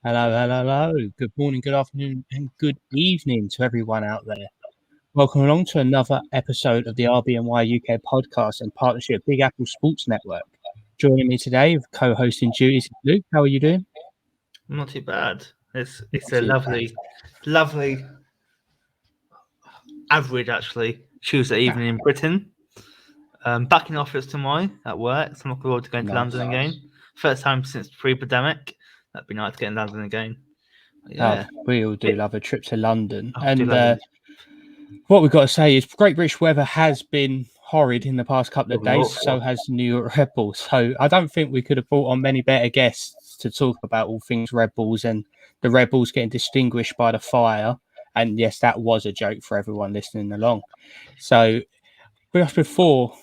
Hello, hello, hello. Good morning, good afternoon, and good evening to everyone out there. Welcome along to another episode of the RBNY UK podcast in partnership with Big Apple Sports Network. Joining me today with co-hosting duties, Luke. How are you doing? Not too bad. It's Not a too lovely average actually Tuesday evening in Britain. Back in office tomorrow at work, so I'm looking forward to going to Nice. London again. First time since pre-pandemic. That'd be nice to get in London again. Oh, we all do love a trip to London. I do love And it. what we've got to say is Great British weather has been horrid in the past couple of days, so has New York Red Bulls. So I don't think we could have brought on many better guests to talk about all things Red Bulls and the Red Bulls getting distinguished by the fire. And yes, that was a joke for everyone listening along. So just before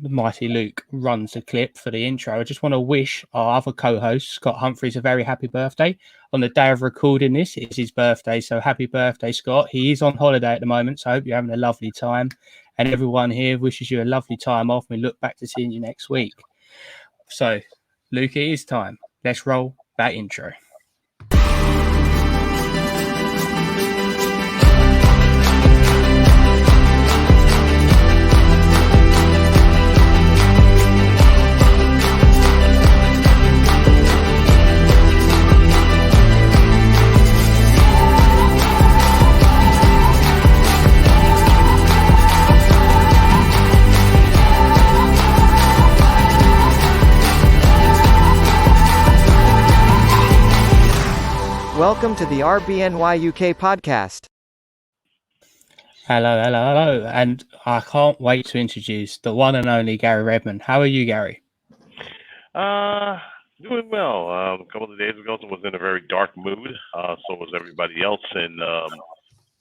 the mighty Luke runs a clip for the intro, I just want to wish our other co-host, Scott Humphreys, a very happy birthday. On the day of recording this, it's his birthday, so happy birthday, Scott. He is on holiday at the moment, so I hope you're having a lovely time. And everyone here wishes you a lovely time off. We look back to seeing you next week. So, Luke, it is time. Let's roll that intro. Welcome to the RBNY UK podcast. Hello, hello, hello. And I can't wait to introduce the one and only Garry Redman. How are you, Gary? Doing well. A couple of days ago, I was in a very dark mood. So was everybody else in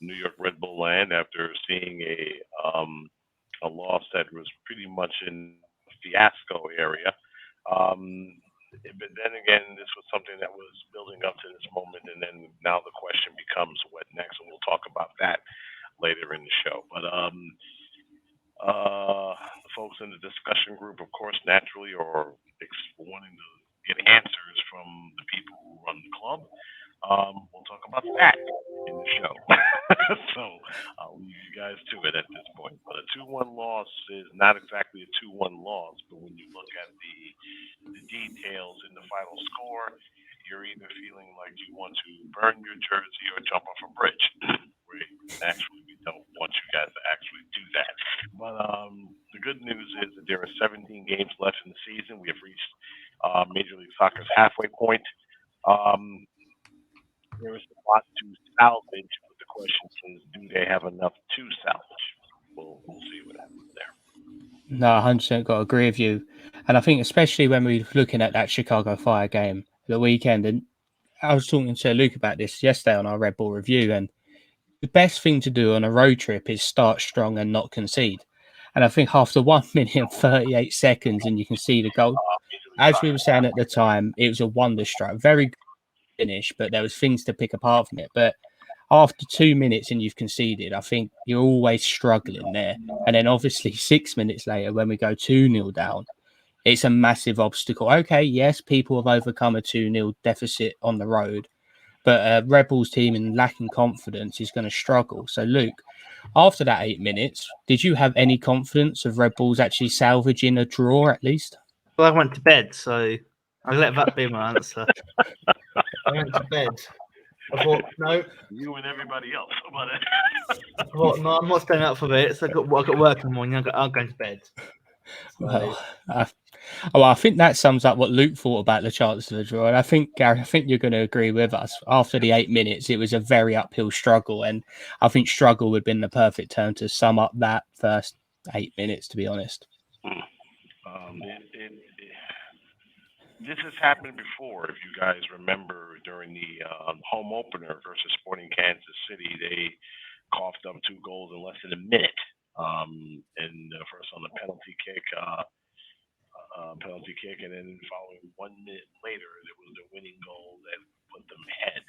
New York Red Bull land after seeing a loss that was pretty much in fiasco area. But then again, this was something that was building up to this moment, and then now the question becomes what next, and we'll talk about that later in the show. But the folks in the discussion group, of course, naturally are wanting to get answers from the people who run the club. We'll talk about that in the show. So I'll leave you guys to it at this point. But a 2-1 loss is not exactly a 2-1 loss, but when you look at the details in the final score, you're either feeling like you want to burn your jersey or jump off a bridge. Actually, we don't want you guys to actually do that. But the good news is that there are 17 games left in the season. We have reached Major League Soccer's halfway point. There is a lot to salvage, but the question is, do they have enough to salvage? We'll see what happens there. No, 100% got to agree with you. And I think especially when we're looking at that Chicago Fire game the weekend, and I was talking to Luke about this yesterday on our Red Bull review, and the best thing to do on a road trip is start strong and not concede. And I think after 1 minute and 38 seconds, and you can see the goal, as we were saying at the time, it was a wonder strike. Very good finish, but there was things to pick apart from it. But after 2 minutes and you've conceded, I think you're always struggling there. And then obviously 6 minutes later, when we go 2-0 down, it's a massive obstacle. Okay, yes, people have overcome a 2-0 deficit on the road, but a Red Bulls team in lacking confidence is going to struggle. So, Luke, after that 8 minutes, did you have any confidence of Red Bulls actually salvaging a draw at least? Well, I went to bed, so I'll let that be my answer. I went to bed. I thought, no. You and everybody else. I thought, no, I'm not staying up for a bit. So I got work in the morning. I'm going to bed. So. Well, I think that sums up what Luke thought about the chances of the draw. And I think, Gary, I think you're going to agree with us. After the 8 minutes, it was a very uphill struggle. And I think struggle would have been the perfect term to sum up that first 8 minutes, to be honest. This has happened before. If you guys remember during the home opener versus Sporting Kansas City, they coughed up 2 goals in less than a minute. And first on the penalty kick, and then following 1 minute later, there was the winning goal that put them ahead.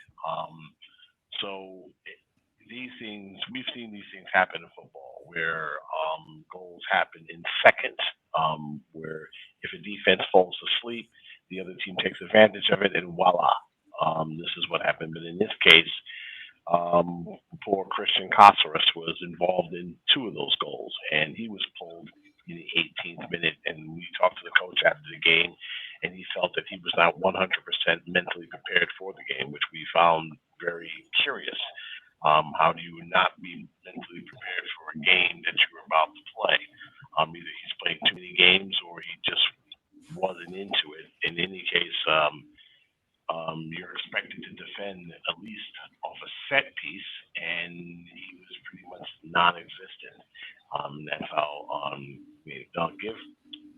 These things, we've seen these things happen in football where goals happen in seconds, where if a defense falls asleep, the other team takes advantage of it, and voila, This is what happened. But in this case, poor Christian Caceres was involved in two of those goals, and he was pulled in the 18th minute. And we talked to the coach after the game, and he felt that he was not 100% mentally prepared for the game, which we found very curious. How do you not be mentally prepared for a game that you're about to play? Either he's playing too many games or he just wasn't into it. In any case, you're expected to defend at least off a set piece, and he was pretty much non-existent. That's how I'll give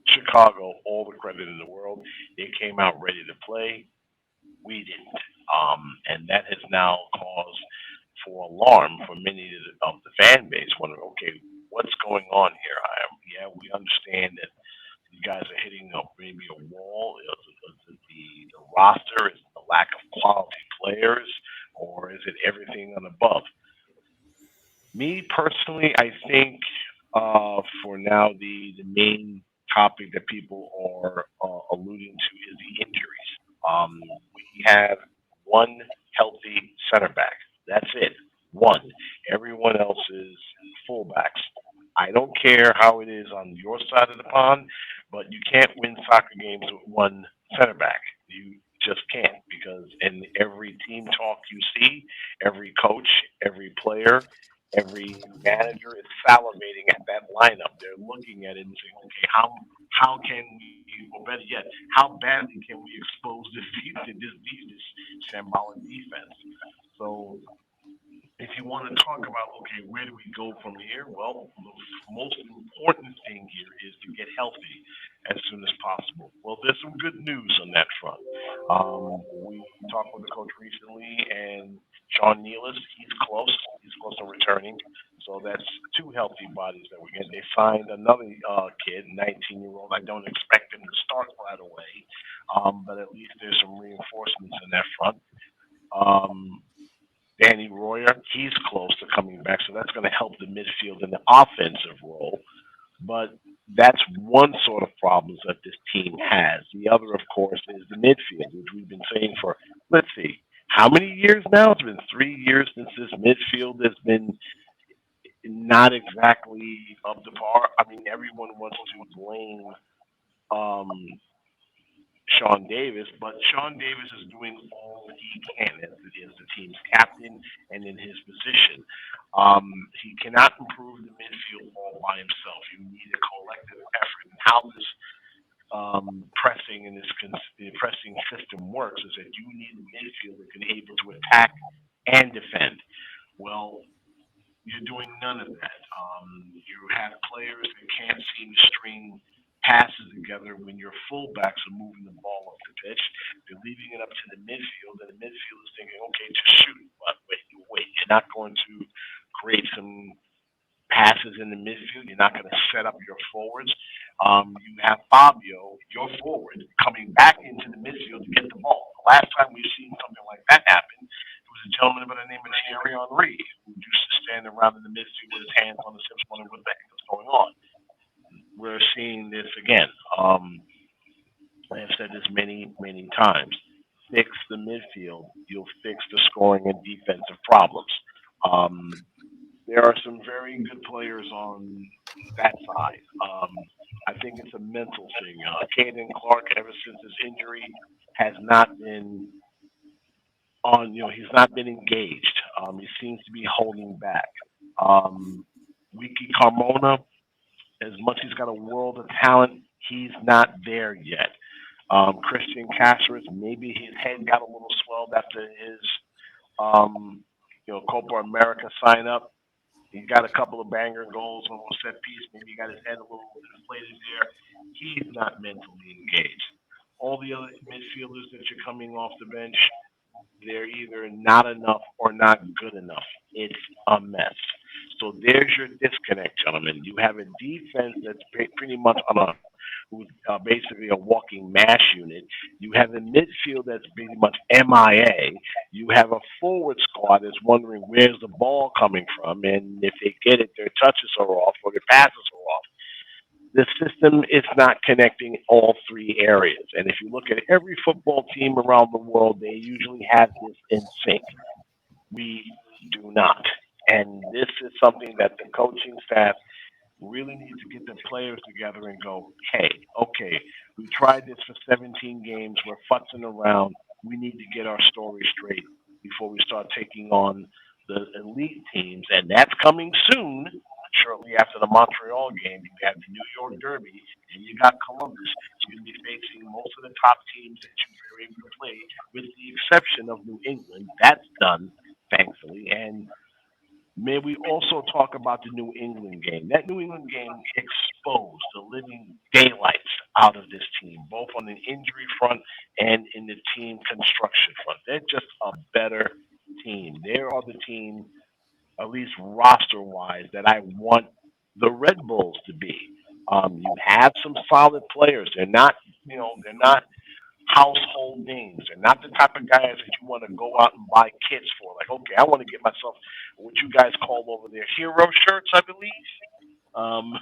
Chicago all the credit in the world. They came out ready to play. We didn't, and that has now caused for alarm for many of the fan base. Wondering, okay, what's going on here? We understand that you guys are hitting maybe a wall. Is it the roster? Is it the lack of quality players? Or is it everything on above? Me personally, I think for now the main topic that people are alluding to is the injuries. We have one healthy center back. That's it. One. Everyone else is fullbacks. I don't care how it is on your side of the pond, but you can't win soccer games with one center back. You just can't, because in every team talk you see, every coach, every player, every manager is salivating at that lineup. They're looking at it and saying, okay, how can we, or better yet, how badly can we expose this shambolic defense? So if you want to talk about, okay, where do we go from here? Well, the most important thing here is to get healthy as soon as possible. Well, there's some good news on that front. We talked with the coach recently, and Sean Nealis, he's close. He's close to returning. So that's two healthy bodies that we get. They signed another kid, 19-year-old. I don't expect him to start right away, but at least there's some reinforcements in that front. Danny Royer, he's close to coming back, so that's going to help the midfield in the offensive role. But that's one sort of problems that this team has. The other, of course, is the midfield, which we've been saying for, let's see, how many years now? It's been 3 years since this midfield has been not exactly up to par. I mean, everyone wants to blame Sean Davis, but Sean Davis is doing all he can as the team's captain and in his position. He cannot improve the midfield all by himself. You need a collective effort. And how this pressing and this pressing system works is that you need a midfield that can able to attack and defend. Well, you're doing none of that. You have players that can't seem to string passes together when your fullbacks are moving the ball up the pitch. They're leaving it up to the midfield, and the midfield is thinking, okay, just shoot. But wait. You're not going to create some passes in the midfield. You're not going to set up your forwards. You have Fabio, your forward, coming back into the midfield to get the ball. The last time we've seen something like that happen, it was a gentleman by the name of Thierry Henry, who used to stand around in the midfield with his hands on the hips, wondering what the heck is going on. We're seeing this again. I've said this many, many times. Fix the midfield, you'll fix the scoring and defensive problems. There are some very good players on that side. I think it's a mental thing. Kaden Clark, ever since his injury, has not been on. He's not been engaged. He seems to be holding back. Wiki Carmona, as much as he's got a world of talent, he's not there yet. Christian Caceres, maybe his head got a little swelled after his, Copa America sign up. He got a couple of banger goals on a set piece. Maybe he got his head a little inflated there. He's not mentally engaged. All the other midfielders that you're coming off the bench, they're either not enough or not good enough. It's a mess. So there's your disconnect, gentlemen. You have a defense that's pretty much who's basically a walking mash unit. You have a midfield that's pretty much MIA. You have a forward squad that's wondering where's the ball coming from, and if they get it, their touches are off or their passes are off. the system is not connecting all three areas. And if you look at every football team around the world, they usually have this in sync. We do not. And this is something that the coaching staff really need to get their players together and go, hey, okay, we tried this for 17 games. We're futzing around. We need to get our story straight before we start taking on the elite teams. And that's coming soon. Shortly after the Montreal game, you have the New York Derby, and you got Columbus. You're going to be facing most of the top teams that you were able to play, with the exception of New England. That's done, thankfully. And may we also talk about the New England game? That New England game exposed the living daylights out of this team, both on the injury front and in the team construction front. They're just a better team. They are the team, at least roster-wise, that I want the Red Bulls to be. You have some solid players. They're not household names. They're not the type of guys that you want to go out and buy kits for. Like, okay, I want to get myself what you guys call over there hero shirts, I believe. Um,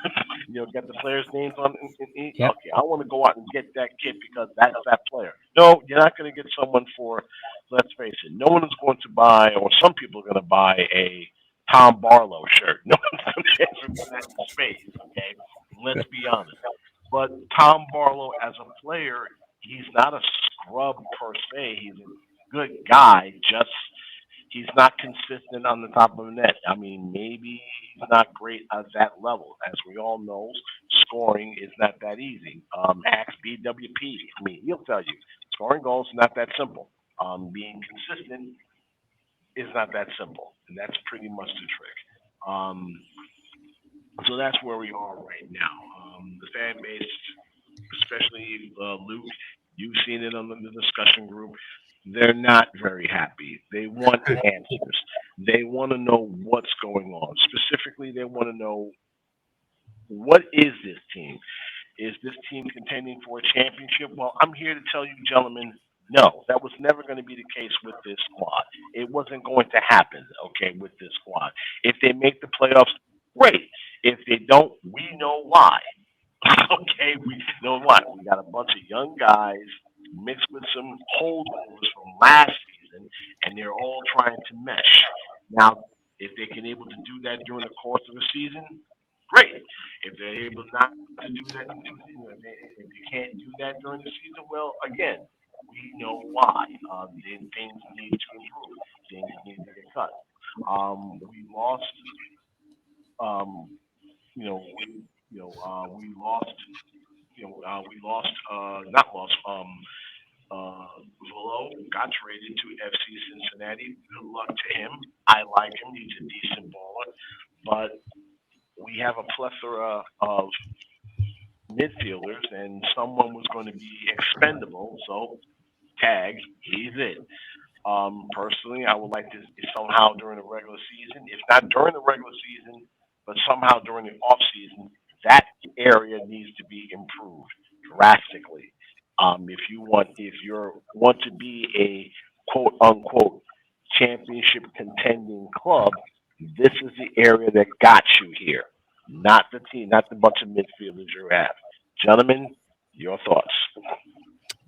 get the players' names on. Yep. Okay, I want to go out and get that kit because that's that player. No, you're not going to get someone for. Let's face it. No one is going to buy, or some people are going to buy a Tom Barlow shirt. No one's going to get for that in space. Okay, let's be honest. But Tom Barlow, as a player, he's not a scrub per se. He's a good guy. Just he's not consistent on the top of the net. I mean, maybe he's not great at that level. As we all know, scoring is not that easy. Ask BWP. I mean, he'll tell you scoring goals is not that simple. Being consistent is not that simple, and that's pretty much the trick. So that's where we are right now. The fan base, especially Luke, you've seen it on the discussion group. They're not very happy. They want answers. They want to know what's going on. Specifically, they want to know, what is this team? Is this team contending for a championship? Well, I'm here to tell you, gentlemen, no, that was never going to be the case with this squad. It wasn't going to happen, okay, with this squad. If they make the playoffs, great. If they don't, we know why. Okay, we know what? We got a bunch of young guys mixed with some holdovers from last season, and they're all trying to mesh. Now, if they can able to do that during the course of the season, great. If they're able not to do that, if they can't do that during the season, well, again, we know why. Then things need to improve. Things need to get cut. We lost. Um, we lost. Not lost. Velo got traded to FC Cincinnati. Good luck to him. I like him. He's a decent baller, but we have a plethora of midfielders, and someone was going to be expendable. So, tag, he's it. Personally, I would like to somehow during the regular season, if not during the regular season, but somehow during the off season, that area needs to be improved drastically. If you want to be a quote unquote championship contending club, this is the area that got you here, not the team, not the bunch of midfielders you have. Gentlemen, your thoughts.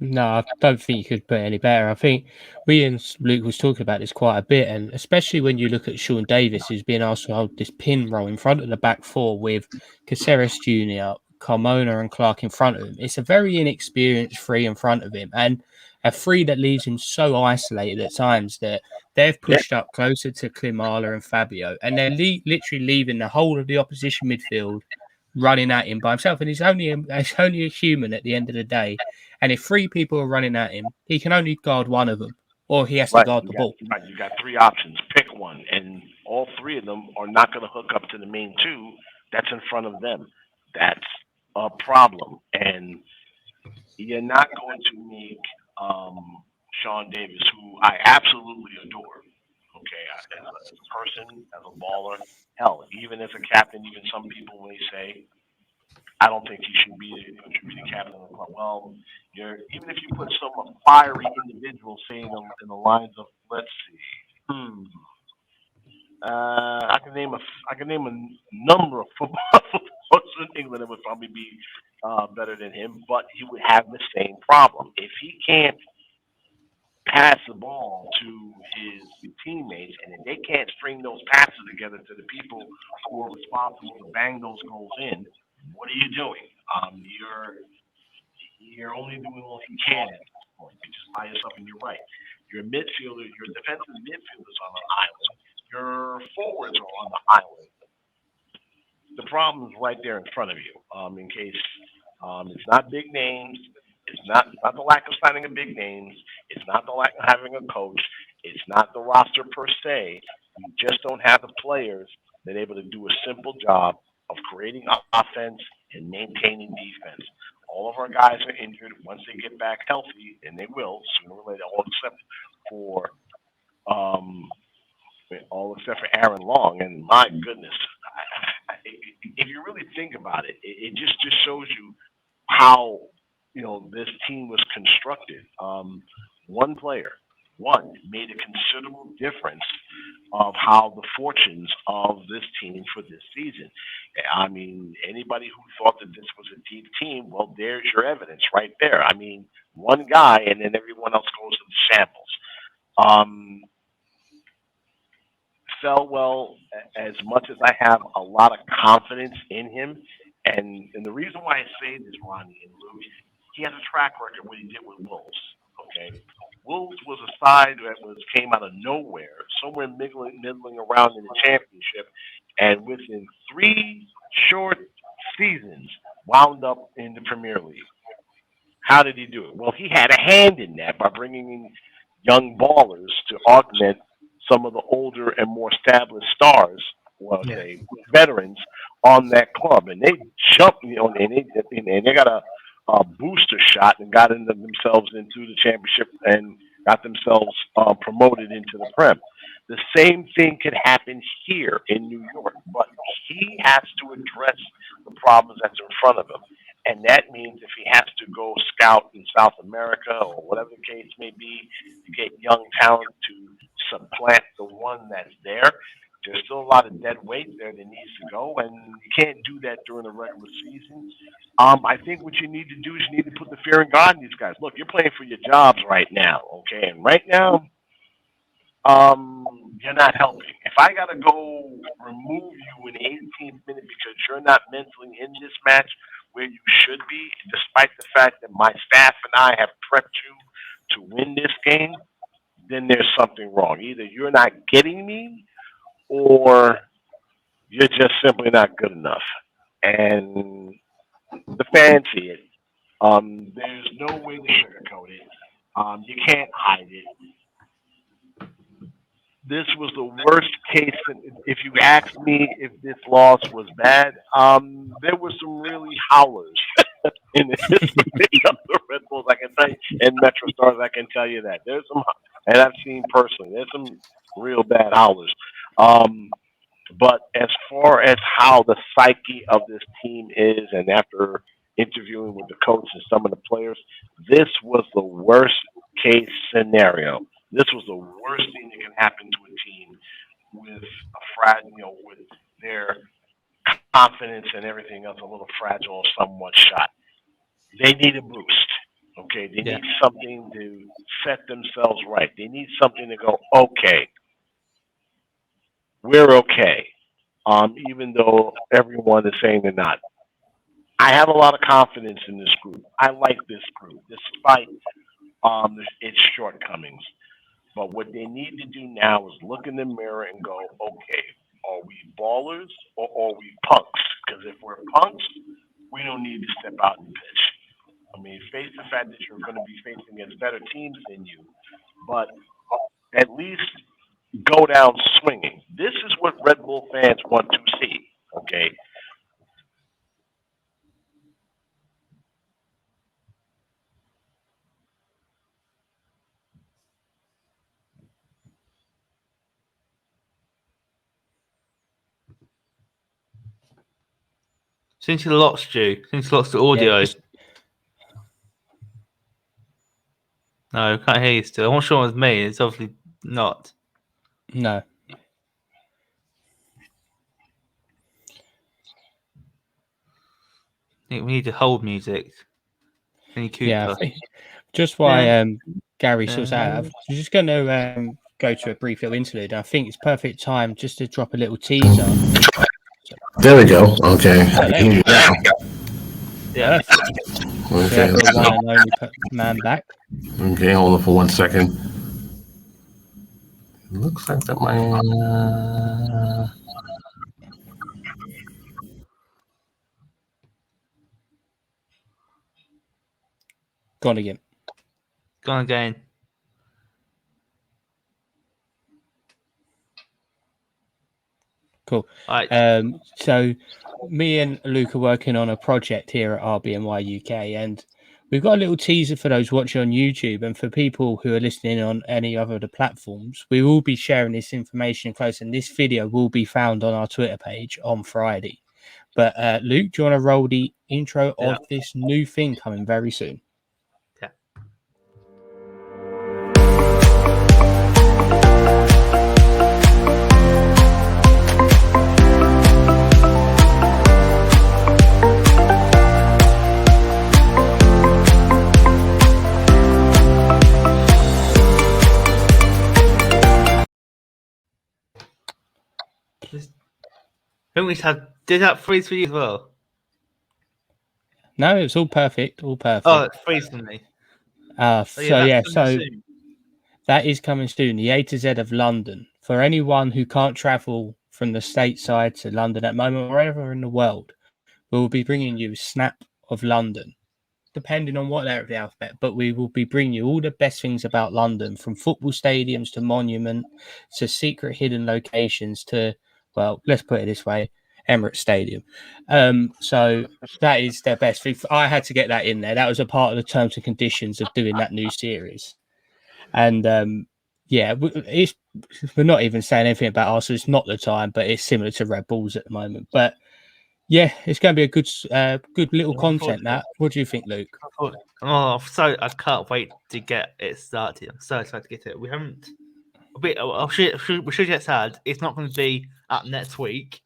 No, I don't think you could put it any better. I think we and Luke was talking about this quite a bit, and especially when you look at Sean Davis, who's being asked to hold this pin role in front of the back four with Caceres Jr., Carmona, and Clark in front of him. It's a very inexperienced three in front of him, and a three that leaves him so isolated at times that they've pushed up closer to Klimala and Fabio, and they're literally leaving the whole of the opposition midfield running at him by himself. And he's only a human at the end of the day. And if three people are running at him, he can only guard one of them, or he has to guard the ball. Right, you got three options. Pick one, and all three of them are not going to hook up to the main two that's in front of them. That's a problem, and you're not going to make Sean Davis, who I absolutely adore. Okay, as a person, as a baller, hell, even as a captain, even some people may say, I don't think he should be the captain of the club. Well, even if you put some fiery individual saying in the lines of, let's see, I can name a number of football in England that would probably be better than him, but he would have the same problem. If he can't pass the ball to his teammates, and if they can't string those passes together to the people who are responsible to bang those goals in, what are you doing? You're only doing what you can at this point. You're just by yourself, and you're right. Your midfielder, your defensive midfielders on an island. Your forwards are on the island. The problem is right there in front of you. In case it's not big names, it's not the lack of signing of big names, it's not the lack of having a coach, it's not the roster per se. You just don't have the players that are able to do a simple job of creating offense and maintaining defense. All of our guys are injured. Once they get back healthy, and they will sooner or later, um, all except for Aaron Long. And my goodness, if you really think about it, it just shows you how this team was constructed. One player, made a considerable difference of how the fortunes of this team for this season. I mean, anybody who thought that this was a deep team, well, there's your evidence right there. I mean, one guy, and then everyone else goes into shambles. Selwell, as much as I have a lot of confidence in him, and the reason why I say this, Ronnie and Luke, he has a track record what he did with Wolves. Okay, Wolves was a side that came out of nowhere, somewhere middling around in the championship, and within 3 short seasons, wound up in the Premier League. How did he do it? Well, he had a hand in that by bringing in young ballers to augment some of the older and more established stars, veterans on that club, and they jumped, and they got a booster shot and got themselves into the championship and got themselves promoted into the Prem. The same thing could happen here in New York, but he has to address the problems that's in front of him. And that means if he has to go scout in South America or whatever the case may be to get young talent to supplant the one that's there, there's still a lot of dead weight there that needs to go, and you can't do that during the regular season. I think what you need to do is you need to put the fear in God in these guys. Look, you're playing for your jobs right now, okay? And right now, you're not helping. If I got to go remove you in the 18th minute because you're not mentally in this match where you should be, despite the fact that my staff and I have prepped you to win this game, then there's something wrong. Either you're not getting me or you're just simply not good enough. And the fans see it. There's no way to sugarcoat it. You can't hide it. This was the worst case. If you ask me if this loss was bad, there were some really howlers in the history of the Red Bulls, I can tell you, and Metro Stars, I can tell you that. There's some, and I've seen personally, there's some real bad howlers. But as far as how the psyche of this team is, and after interviewing with the coach and some of the players, this was the worst case scenario. This was the worst thing that can happen to a team with with their confidence and everything else a little fragile or somewhat shot. They need a boost. Okay, they need something to set themselves right. They need something to go, okay, we're okay. Even though everyone is saying they're not. I have a lot of confidence in this group. I like this group, despite its shortcomings. But what they need to do now is look in the mirror and go, okay, are we ballers or are we punks? Because if we're punks, we don't need to step out and pitch. I mean, face the fact that you're going to be facing against better teams than you, but at least go down swinging. This is what Red Bull fans want to see, okay? Since you lost you, since you lost the audio. No, I can't hear you still. I'm not sure it was me. It's obviously not. No. think we need to hold music. Any Cooper? Yeah, I think just why Gary sorts out. I'm just going to go to a brief little interlude. I think it's perfect time just to drop a little teaser. There we go. Okay. Yeah. Okay. The one and only man back. Okay, hold on for 1 second. Looks like that might. Gone again. Gone again. Cool. All right. So me and Luke are working on a project here at RBNY UK, and we've got a little teaser for those watching on YouTube, and for people who are listening on any other of the platforms. We will be sharing this information close, and this video will be found on our Twitter page on Friday. But Luke, do you want to roll the intro of this new thing coming very soon? Yeah. Did that freeze for you as well? No, it's all perfect. All perfect. Oh, it's freezing me. So that is coming soon. The A to Z of London. For anyone who can't travel from the stateside to London at the moment, wherever in the world, we will be bringing you a snap of London, depending on what area of the alphabet. But we will be bringing you all the best things about London, from football stadiums to monument to secret hidden locations to, well, let's put it this way, Emirates Stadium. So that is their best thing. I had to get that in there. That was a part of the terms and conditions of doing that new series. And we're not even saying anything about Arsenal. It's not the time, but it's similar to Red Bulls at the moment. But yeah, it's going to be a good little content. That. What do you think, Luke? Oh, I can't wait to get it started. I'm so excited to get it. We haven't. We should get sad. It's not going to be up next week.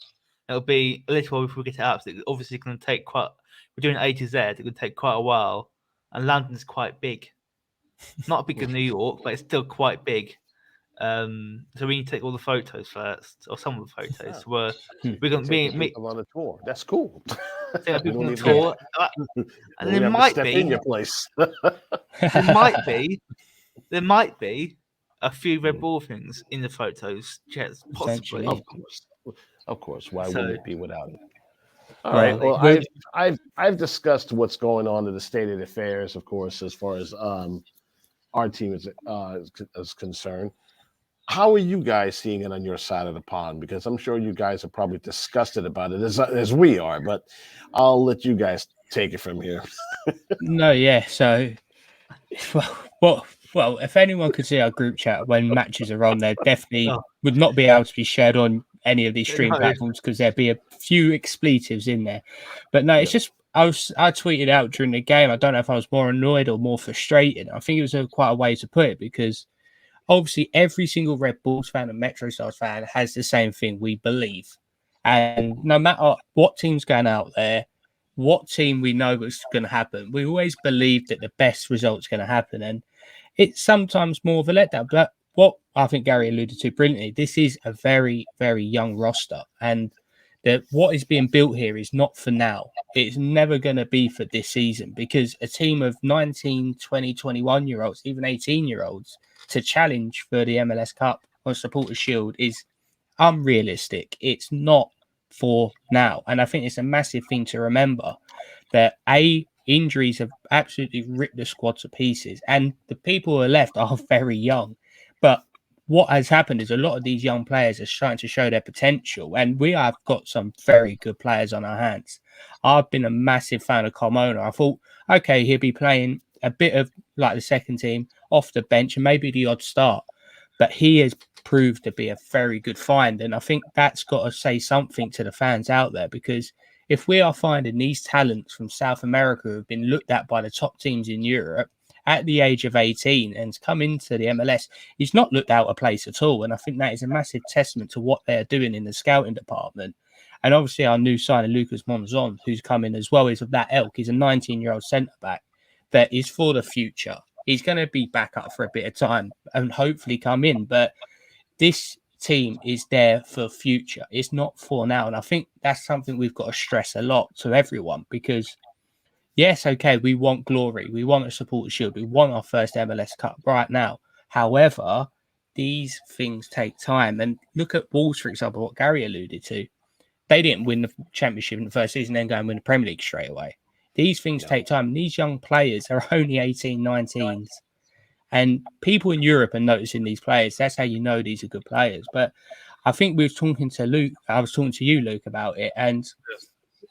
It'll be a little while before we get it up. So it's obviously going to take quite. We're doing A to Z. It's going to take quite a while, and London's quite big. Not big as New York, but it's still quite big. So we need to take all the photos first, or some of the photos. We're going to be on a tour. That's cool. Take people on a tour, and there might be in your place. there might be a few Red Bull things in the photos. Yes, possibly. Of course. Why wouldn't it be without it? All right. Well, I've discussed what's going on in the state of affairs, of course, as far as our team is concerned. How are you guys seeing it on your side of the pond? Because I'm sure you guys are probably disgusted about it as we are, but I'll let you guys take it from here. No, yeah. So, well, if anyone could see our group chat when matches are on, they definitely would not be able to be shared on any of these stream platforms because there'd be a few expletives in there. But no, it's just I tweeted out during the game. I don't know if I was more annoyed or more frustrated. I think it was quite a way to put it, because obviously every single Red Bulls fan and Metro Stars fan has the same thing, we believe. And no matter what team's going out there, what team we know is going to happen, we always believe that the best result's going to happen. And it's sometimes more of a letdown. But what I think Gary alluded to brilliantly, this is a very, very young roster. And what is being built here is not for now. It's never going to be for this season, because a team of 19, 20, 21-year-olds, even 18-year-olds, to challenge for the MLS Cup or Supporters' Shield is unrealistic. It's not for now. And I think it's a massive thing to remember that injuries have absolutely ripped the squad to pieces, and the people who are left are very young. But what has happened is a lot of these young players are starting to show their potential, and we have got some very good players on our hands. I've been a massive fan of Carmona. I thought, okay, he'll be playing a bit of like the second team off the bench and maybe the odd start, but he has proved to be a very good find. And I think that's got to say something to the fans out there, because if we are finding these talents from South America who have been looked at by the top teams in Europe at the age of 18 and come into the MLS, he's not looked out of place at all. And I think that is a massive testament to what they're doing in the scouting department. And obviously our new signing, Lucas Monzon, who's come in as well, is of that ilk. He's a 19-year-old centre-back that is for the future. He's going to be back up for a bit of time and hopefully come in. But this team is there for future. It's not for now. And I think that's something we've got to stress a lot to everyone because, yes, okay, we want glory. We want a supporter shield. We want our first MLS Cup right now. However, these things take time. And look at Wolves, for example, what Garry alluded to. They didn't win the championship in the first season, then go and win the Premier League straight away. These things take time. These young players are only 18, 19s. And people in Europe are noticing these players. That's how you know these are good players. But I think we were talking to Luke. I was talking to you, Luke, about it. And,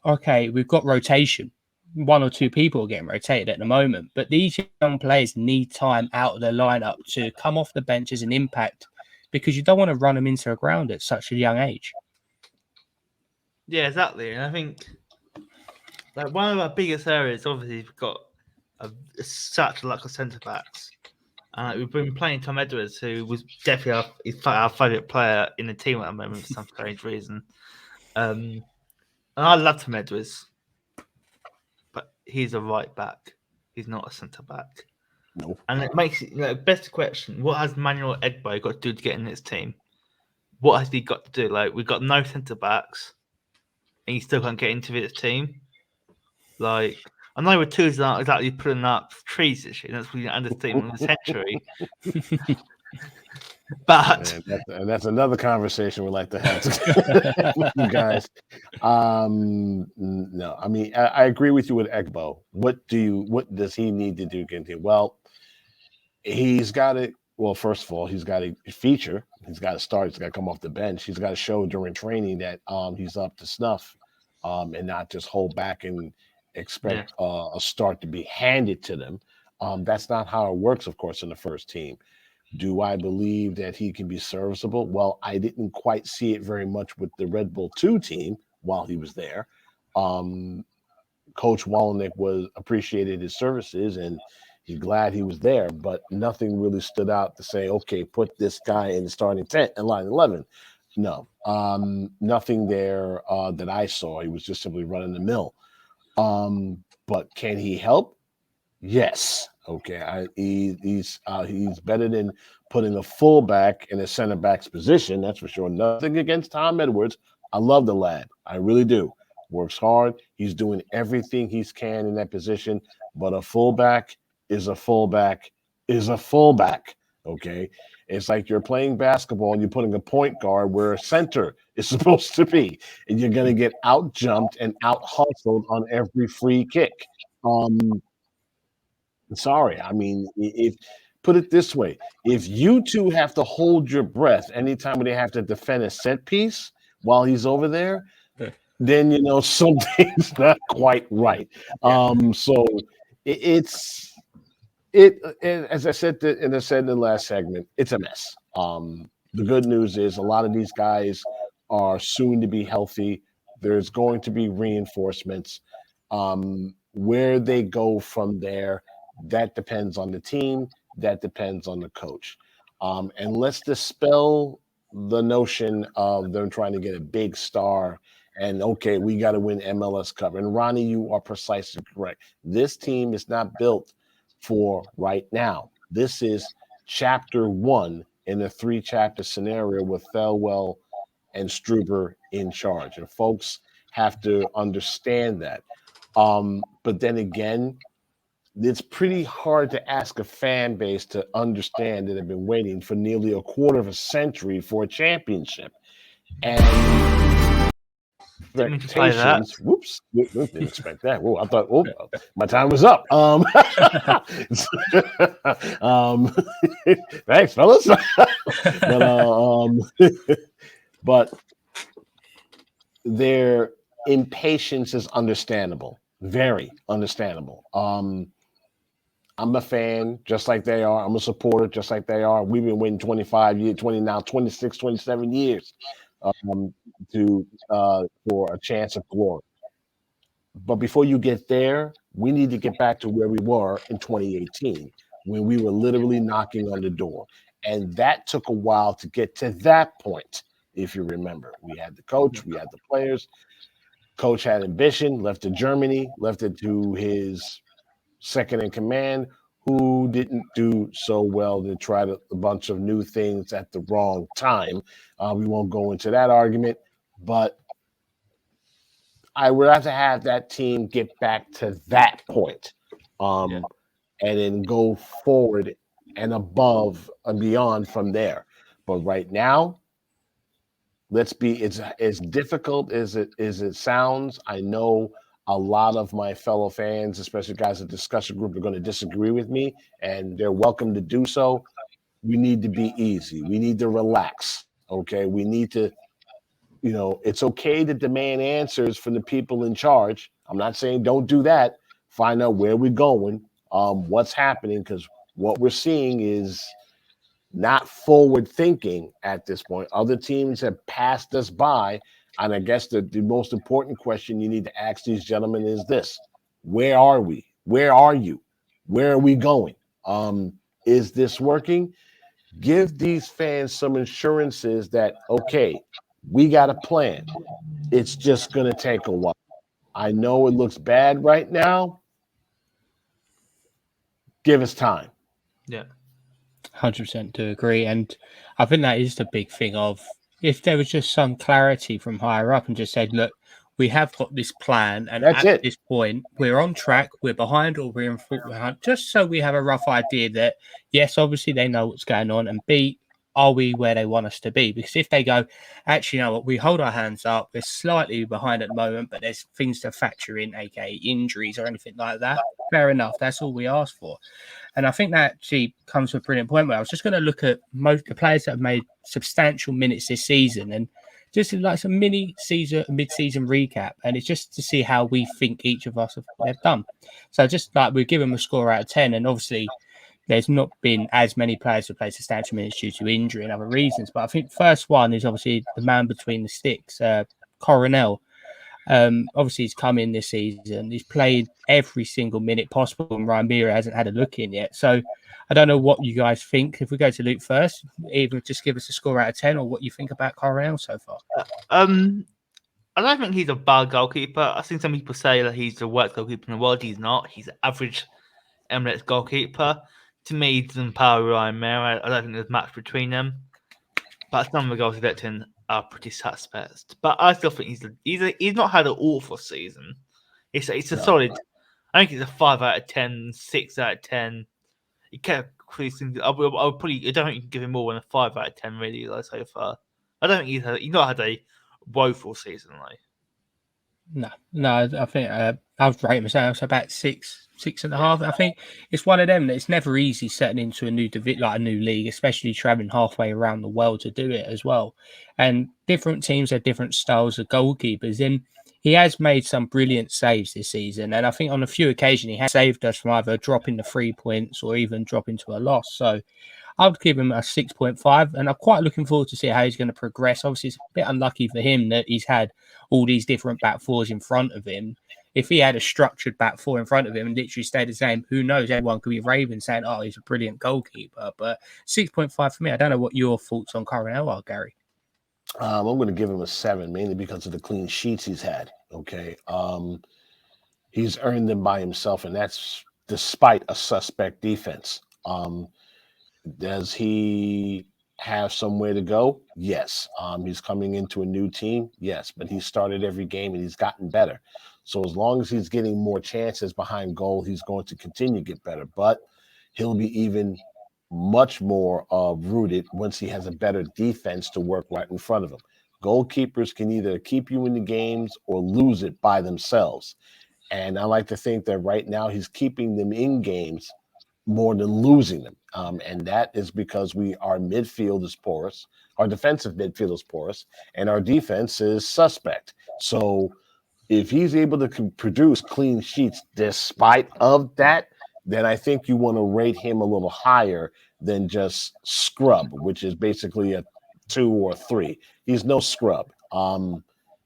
okay, we've got rotation. 1 or 2 people are getting rotated at the moment. But these young players need time out of their lineup to come off the bench as an impact because you don't want to run them into the ground at such a young age. Yeah, exactly. And I think like one of our biggest areas, obviously, we've got such a lack of centre backs. We've been playing Tom Edwards, who was definitely our favourite player in the team at the moment for some strange reason. And I love Tom Edwards, but he's a right back. He's not a centre back. No. And it makes it best question: what has Manuel Egbo got to do to get in this team? What has he got to do? Like we've got no centre backs, and he still can't get into this team. Like. I know Ratu's not exactly putting up trees this year. That's really an understatement of the century. But and that's another conversation we'd like to have with you guys. No, I mean I agree with you with Egbo. What does he need to do to get in? Well, he's got to. Well, first of all, he's got to feature. He's got to start. He's got to come off the bench. He's got to show during training that he's up to snuff, and not just hold back and expect a start to be handed to them. That's not how it works, of course, in the first team. Do I believe that he can be serviceable? Well, I didn't quite see it very much with the Red Bull 2 team while he was there. Coach Wallenick appreciated his services and he's glad he was there, but nothing really stood out to say, okay, put this guy in the starting 10 and line 11. No, nothing there that I saw. He was just simply running the mill. But can he help? Yes. Okay. He's better than putting a fullback in a center back's position. That's for sure. Nothing against Tom Edwards. I love the lad. I really do. Works hard. He's doing everything he can in that position. But a fullback is a fullback is a fullback. Okay. It's like you're playing basketball and you're putting a point guard where a center is supposed to be, and you're going to get out jumped and out hustled on every free kick. Sorry. I mean, if put it this way, if you two have to hold your breath anytime they have to defend a set piece while he's over there, then you know something's not quite right. So it's as I said in the last segment, it's a mess. The good news is a lot of these guys are soon to be healthy. There's going to be reinforcements. Where they go from there, that depends on the team. That depends on the coach. And let's dispel the notion of them trying to get a big star and, okay, we got to win MLS Cup. And Ronnie, you are precisely correct. This team is not built for right now. This is chapter 1 in a 3-chapter scenario with Thelwell and Struber in charge. And folks have to understand that. But then again, it's pretty hard to ask a fan base to understand that they've been waiting for nearly a quarter of a century for a championship. And expectations. Whoops, didn't expect that. Whoa, I thought, my time was up. Thanks, fellas. But their impatience is understandable, very understandable. I'm a fan, just like they are. I'm a supporter, just like they are. We've been waiting 25 years, 26, 27 years for a chance of glory. But before you get there, we need to get back to where we were in 2018, when we were literally knocking on the door. And that took a while to get to that point. if you remember. We had the coach, we had the players. Coach had ambition, left to Germany, left it to his second in command, who didn't do so well to try a bunch of new things at the wrong time. We won't go into that argument, but I would have to have that team get back to that point, and then go forward and above and beyond from there. But right now, it's as difficult as it sounds. I know a lot of my fellow fans, especially guys in the discussion group, are going to disagree with me, and they're welcome to do so. We need to be easy. We need to relax. Okay. We need to, it's okay to demand answers from the people in charge. I'm not saying don't do that. Find out where we're going, what's happening, because what we're seeing is not forward thinking at this point. Other teams have passed us by. And I guess the most important question you need to ask these gentlemen is this: where are we? Where are you? Where are we going? Is this working? Give these fans some assurances that, okay, we got a plan. It's just going to take a while. I know it looks bad right now. Give us time. Yeah. 100% do agree. And I think that is the big thing of, if there was just some clarity from higher up and just said, look, we have got this plan, and That's at it. this point, we're on track, we're behind, or we're in front, behind, just so we have a rough idea that, yes, obviously they know what's going on, and B, are we where they want us to be? Because if they go, actually, you know what, we hold our hands up, we're slightly behind at the moment, but there's things to factor in, aka injuries or anything like that, fair enough, that's all we ask for. And I think that actually comes to a brilliant point where I was just going to look at most the players that have made substantial minutes this season, and just like some mid-season recap, and it's just to see how we think each of us have done. So just like we give them a score out of 10, and obviously there's not been as many players who played substantial minutes due to injury and other reasons. But I think first one is obviously the man between the sticks, Coronel. Obviously he's come in this season. He's played every single minute possible, and Ryan Mira hasn't had a look in yet. So I don't know what you guys think. If we go to Luke first, either just give us a score out of 10 or what you think about Coronel so far. I don't think he's a bad goalkeeper. I think some people say that he's the worst goalkeeper in the world. He's not. He's an average Emirates goalkeeper. To me, he doesn't power Ryan Mira. I don't think there's much between them. But some of the goals he's let in are pretty suspect. But I still think he's not had an awful season. It's a solid. I think it's a 5 out of 10, 6 out of 10. He kept increasing. I don't think you can give him more than a 5 out of 10 really, like, so far. I don't think he's not had a woeful season though. No, I think I've rated myself about 6.5. I think it's one of them that it's never easy setting into a new like a new league, especially traveling halfway around the world to do it as well. And different teams have different styles of goalkeepers. And he has made some brilliant saves this season, and I think on a few occasions he has saved us from either dropping the 3 points or even dropping to a loss. So I would give him a 6.5, and I'm quite looking forward to see how he's going to progress. Obviously, it's a bit unlucky for him that he's had all these different back fours in front of him. If he had a structured back four in front of him and literally stayed the same, who knows? Everyone could be raving saying, oh, he's a brilliant goalkeeper. But 6.5 for me. I don't know what your thoughts on Coronel are, Gary. I'm going to give him a 7, mainly because of the clean sheets he's had. Okay. He's earned them by himself, and that's despite a suspect defense. Does he have somewhere to go? Yes. He's coming into a new team. Yes. But he started every game and he's gotten better. So as long as he's getting more chances behind goal, he's going to continue to get better. But he'll be even much more rooted once he has a better defense to work right in front of him. Goalkeepers can either keep you in the games or lose it by themselves. And I like to think that right now he's keeping them in games more than losing them. And that is because our midfield is porous, our defensive midfield is porous, and our defense is suspect. So if he's able to produce clean sheets despite of that, then I think you want to rate him a little higher than just scrub, which is basically a 2 or 3. He's no scrub.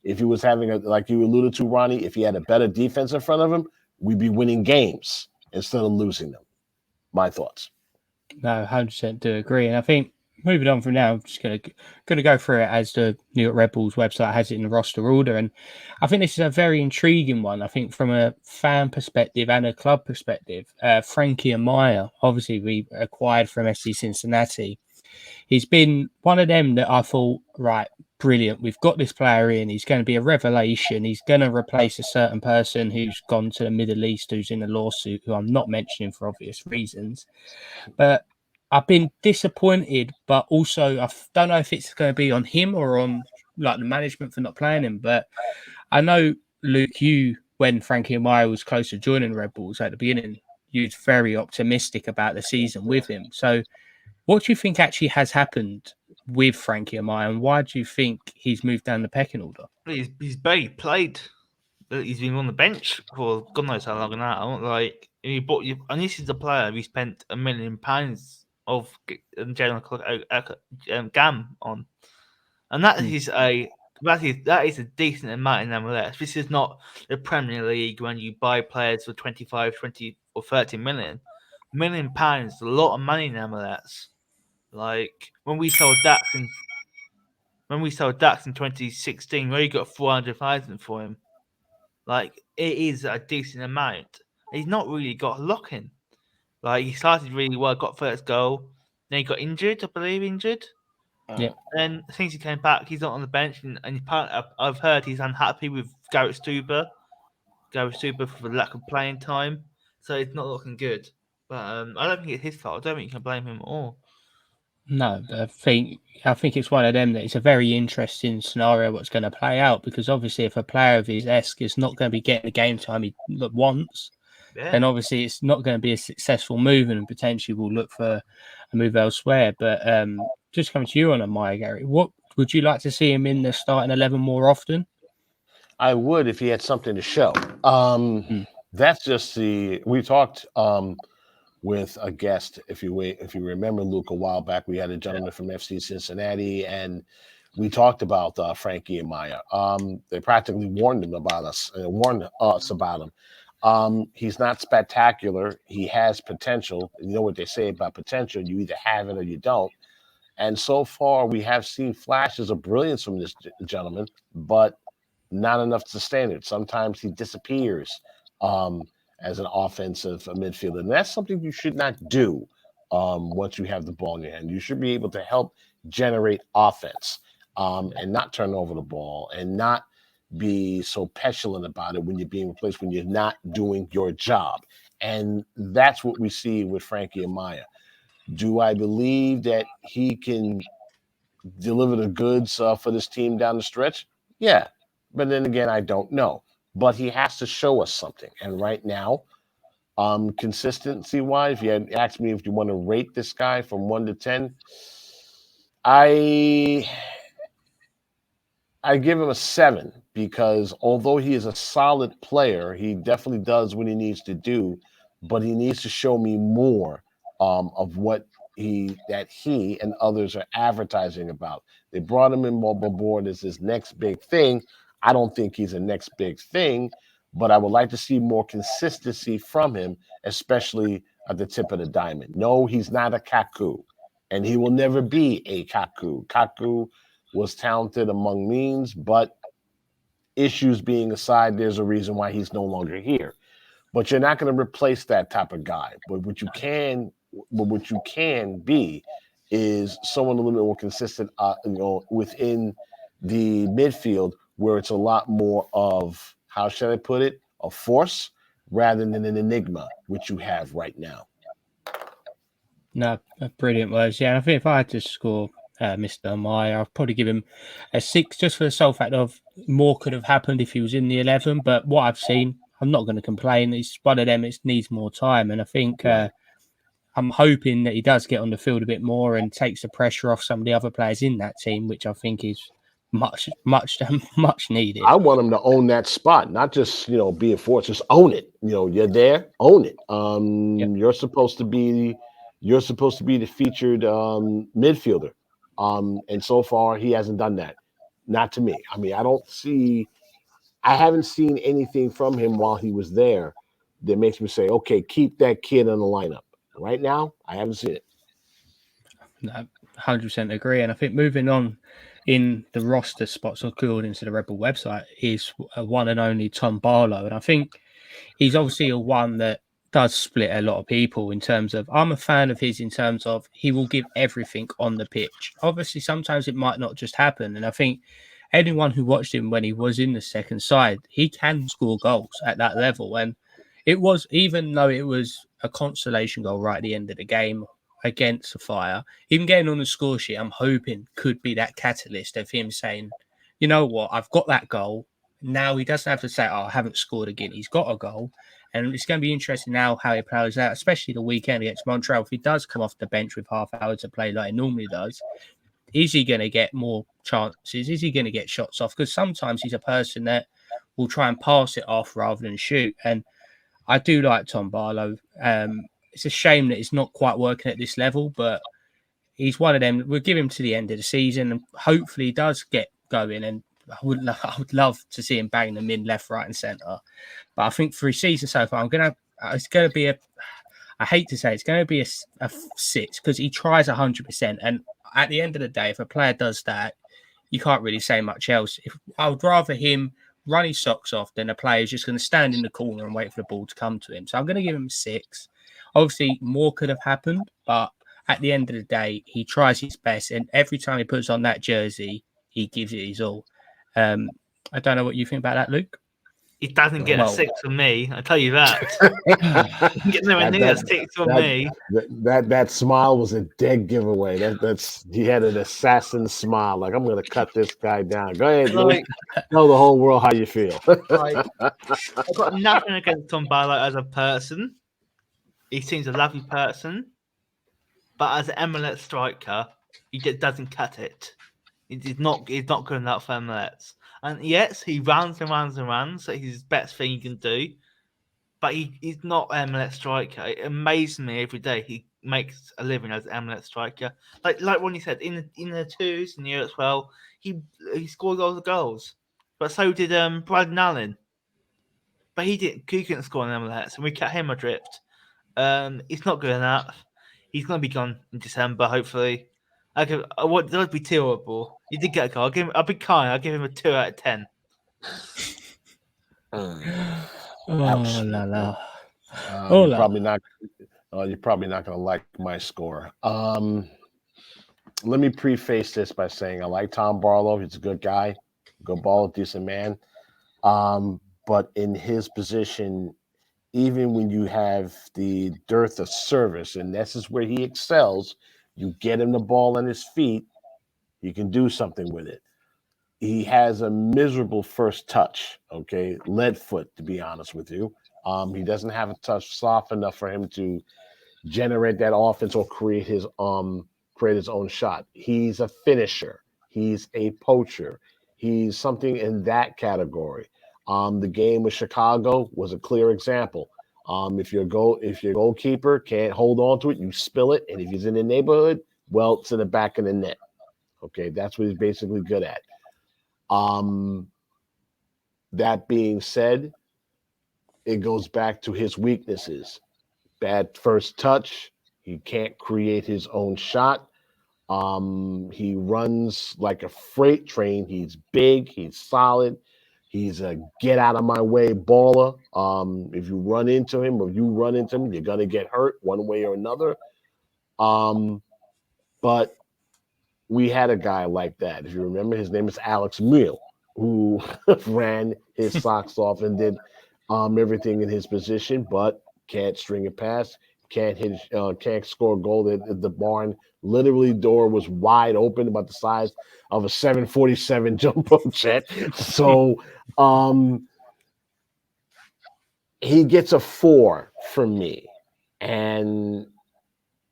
If he was having like you alluded to, Ronnie, if he had a better defense in front of him, we'd be winning games instead of losing them. My thoughts. No, 100% do agree. And I think moving on from now, I'm just going to go through it as the New York Red Bulls website has it in the roster order, and I think this is a very intriguing one. I think from a fan perspective and a club perspective, Frankie Amaya, obviously we acquired from FC Cincinnati. He's been one of them that I thought, right, brilliant. We've got this player in. He's going to be a revelation. He's going to replace a certain person who's gone to the Middle East, who's in a lawsuit, who I'm not mentioning for obvious reasons. But I've been disappointed, but also I don't know if it's going to be on him or on like the management for not playing him. But I know, Luke, you, when Frankie Amaya was close to joining Red Bulls at the beginning, you was very optimistic about the season with him. So what do you think actually has happened with Frankie Amaya, and why do you think he's moved down the pecking order? He's barely played. He's been on the bench for God knows how long now. Like, and this is the player we spent £1 million of general GAM on, and that is a decent amount in MLS. This is not the Premier League when you buy players for 25, 20, or 30 million. £1 million is a lot of money in MLS. Like when we sold Dax in 2016, where you got 400,000 for him. Like it is a decent amount. He's not really got a lock in. Like he started really well, got first goal, then he got injured, I believe. Yeah. Then since he came back, he's not on the bench, and I've heard he's unhappy with Garrett Stuber for the lack of playing time. So it's not looking good. But I don't think it's his fault. I don't think you can blame him at all. No, but I think it's one of them that it's a very interesting scenario what's going to play out, because obviously if a player of his esque is not going to be getting the game time he wants, then obviously it's not going to be a successful move and potentially will look for a move elsewhere. But just coming to you on Amaya, Gary, what would you like to see him in the starting 11 more often? I would if he had something to show. That's just we talked with a guest, if you remember, Luke, a while back, we had a gentleman from FC Cincinnati, and we talked about Frankie Amaya. They practically warned us about him. He's not spectacular. He has potential. You know what they say about potential: you either have it or you don't. And so far, we have seen flashes of brilliance from this gentleman, but not enough to sustain it. Sometimes he disappears as an offensive midfielder. And that's something you should not do once you have the ball in your hand. You should be able to help generate offense and not turn over the ball and not be so petulant about it when you're being replaced, when you're not doing your job. And that's what we see with Frankie Amaya. Do I believe that he can deliver the goods for this team down the stretch? Yeah. But then again, I don't know. But he has to show us something. And right now, consistency-wise, if you had asked me if you want to rate this guy from 1 to 10, I give him a 7, because although he is a solid player, he definitely does what he needs to do, but he needs to show me more of what he and others are advertising about. They brought him in board as his next big thing. I don't think he's a next big thing, but I would like to see more consistency from him, especially at the tip of the diamond. No, he's not a Kaku, and he will never be a Kaku. Kaku was talented among means, but issues being aside, there's a reason why he's no longer here. But you're not going to replace that type of guy. But what you can be is someone a little bit more consistent, within the midfield, where it's a lot more of, how should I put it, a force rather than an enigma, which you have right now. No, brilliant words. Yeah, and I think if I had to score Mr. Amaya, I'd probably give him a 6, just for the sole fact of more could have happened if he was in the 11. But what I've seen, I'm not going to complain. It's one of them, it needs more time. And I think I'm hoping that he does get on the field a bit more and takes the pressure off some of the other players in that team, which I think is much needed. I want him to own that spot, not just be a force, just own it. You're there, own it. You're supposed to be the featured midfielder, and so far he hasn't done that. Not to me. I mean, I haven't seen anything from him while he was there that makes me say, okay, keep that kid in the lineup. Right now, I haven't seen it. No, 100% agree. And I think moving on in the roster spots according to the Red Bull website is one and only Tom Barlow. And I think he's obviously a one that does split a lot of people in terms of, I'm a fan of his in terms of he will give everything on the pitch. Obviously, sometimes it might not just happen. And I think anyone who watched him when he was in the second side, he can score goals at that level. And it was, even though it was a consolation goal right at the end of the game against the Fire, even getting on the score sheet, I'm hoping could be that catalyst of him saying, you know what, I've got that goal. Now he doesn't have to say, oh, I haven't scored again. He's got a goal. And it's going to be interesting now how he plays out, especially the weekend against Montreal. If he does come off the bench with half hour to play like he normally does, is he going to get more chances? Is he going to get shots off? Because sometimes he's a person that will try and pass it off rather than shoot. And I do like Tom Barlow. It's a shame that it's not quite working at this level, but he's one of them. We'll give him to the end of the season, and hopefully he does get going. And I would love to see him bang them in left, right, and centre. But I think for his season so far, it's going to be I hate to say it's going to be a 6 because he tries 100%. And at the end of the day, if a player does that, you can't really say much else. I would rather him run his socks off than a player who's just going to stand in the corner and wait for the ball to come to him. So I'm going to give him 6. Obviously, more could have happened, but at the end of the day, he tries his best. And every time he puts on that jersey, he gives it his all. I don't know what you think about that, Luke. He doesn't get a 6 from me. I tell you that. Getting nowhere near a 6 from me. That smile was a dead giveaway. He had an assassin smile. Like, I'm going to cut this guy down. Go ahead, Luke. Tell the whole world how you feel. I've got nothing against Tom Barlow as a person. He seems a lovely person, but as an MLS striker, he just doesn't cut it. He's not good enough for MLS. And yes, he runs and runs and runs. So he's the best thing he can do. But he's not an MLS striker. It amazes me every day he makes a living as an MLS striker. Like Ronnie said, in the twos in the year as well, he scored lots of goals. But so did Brandon Allen. But he couldn't score in MLS, and we cut him adrift. It's not good enough. He's going to be gone in December, hopefully. That'd be terrible. He did get a goal. I'll be kind. I'll give him a 2 out of 10. You're probably not going to like my score. Let me preface this by saying I like Tom Barlow. He's a good guy, good baller, decent man. But in his position, even when you have the dearth of service, and this is where he excels, you get him the ball on his feet, he can do something with it. He has a miserable first touch, okay? Lead foot, to be honest with you. He doesn't have a touch soft enough for him to generate that offense or create his own shot. He's a finisher. He's a poacher. He's something in that category. The game with Chicago was a clear example. If your goalkeeper can't hold on to it, you spill it. And if he's in the neighborhood, well, it's in the back of the net. Okay, that's what he's basically good at. That being said, it goes back to his weaknesses. Bad first touch. He can't create his own shot. He runs like a freight train. He's big. He's solid. He's a get out of my way baller. If you run into him or you run into him, you're going to get hurt one way or another. But we had a guy like that. If you remember, his name is Alex Mule, who ran his socks off and did everything in his position, but can't string a pass, can't score a goal. The barn literally door was wide open, about the size of a 747 jumbo jet. So he gets a 4 from me. And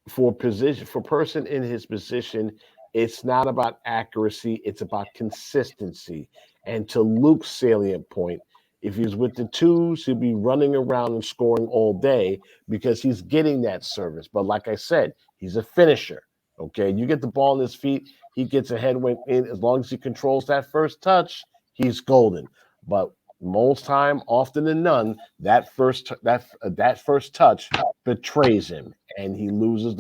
for person in his position, it's not about accuracy, it's about consistency. And to Luke's salient point, if he's with the twos, he'll be running around and scoring all day because he's getting that service. But like I said, he's a finisher. Okay, you get the ball in his feet, he gets a headwind in. As long as he controls that first touch, he's golden. But most time, often than none, that first touch betrays him, and he loses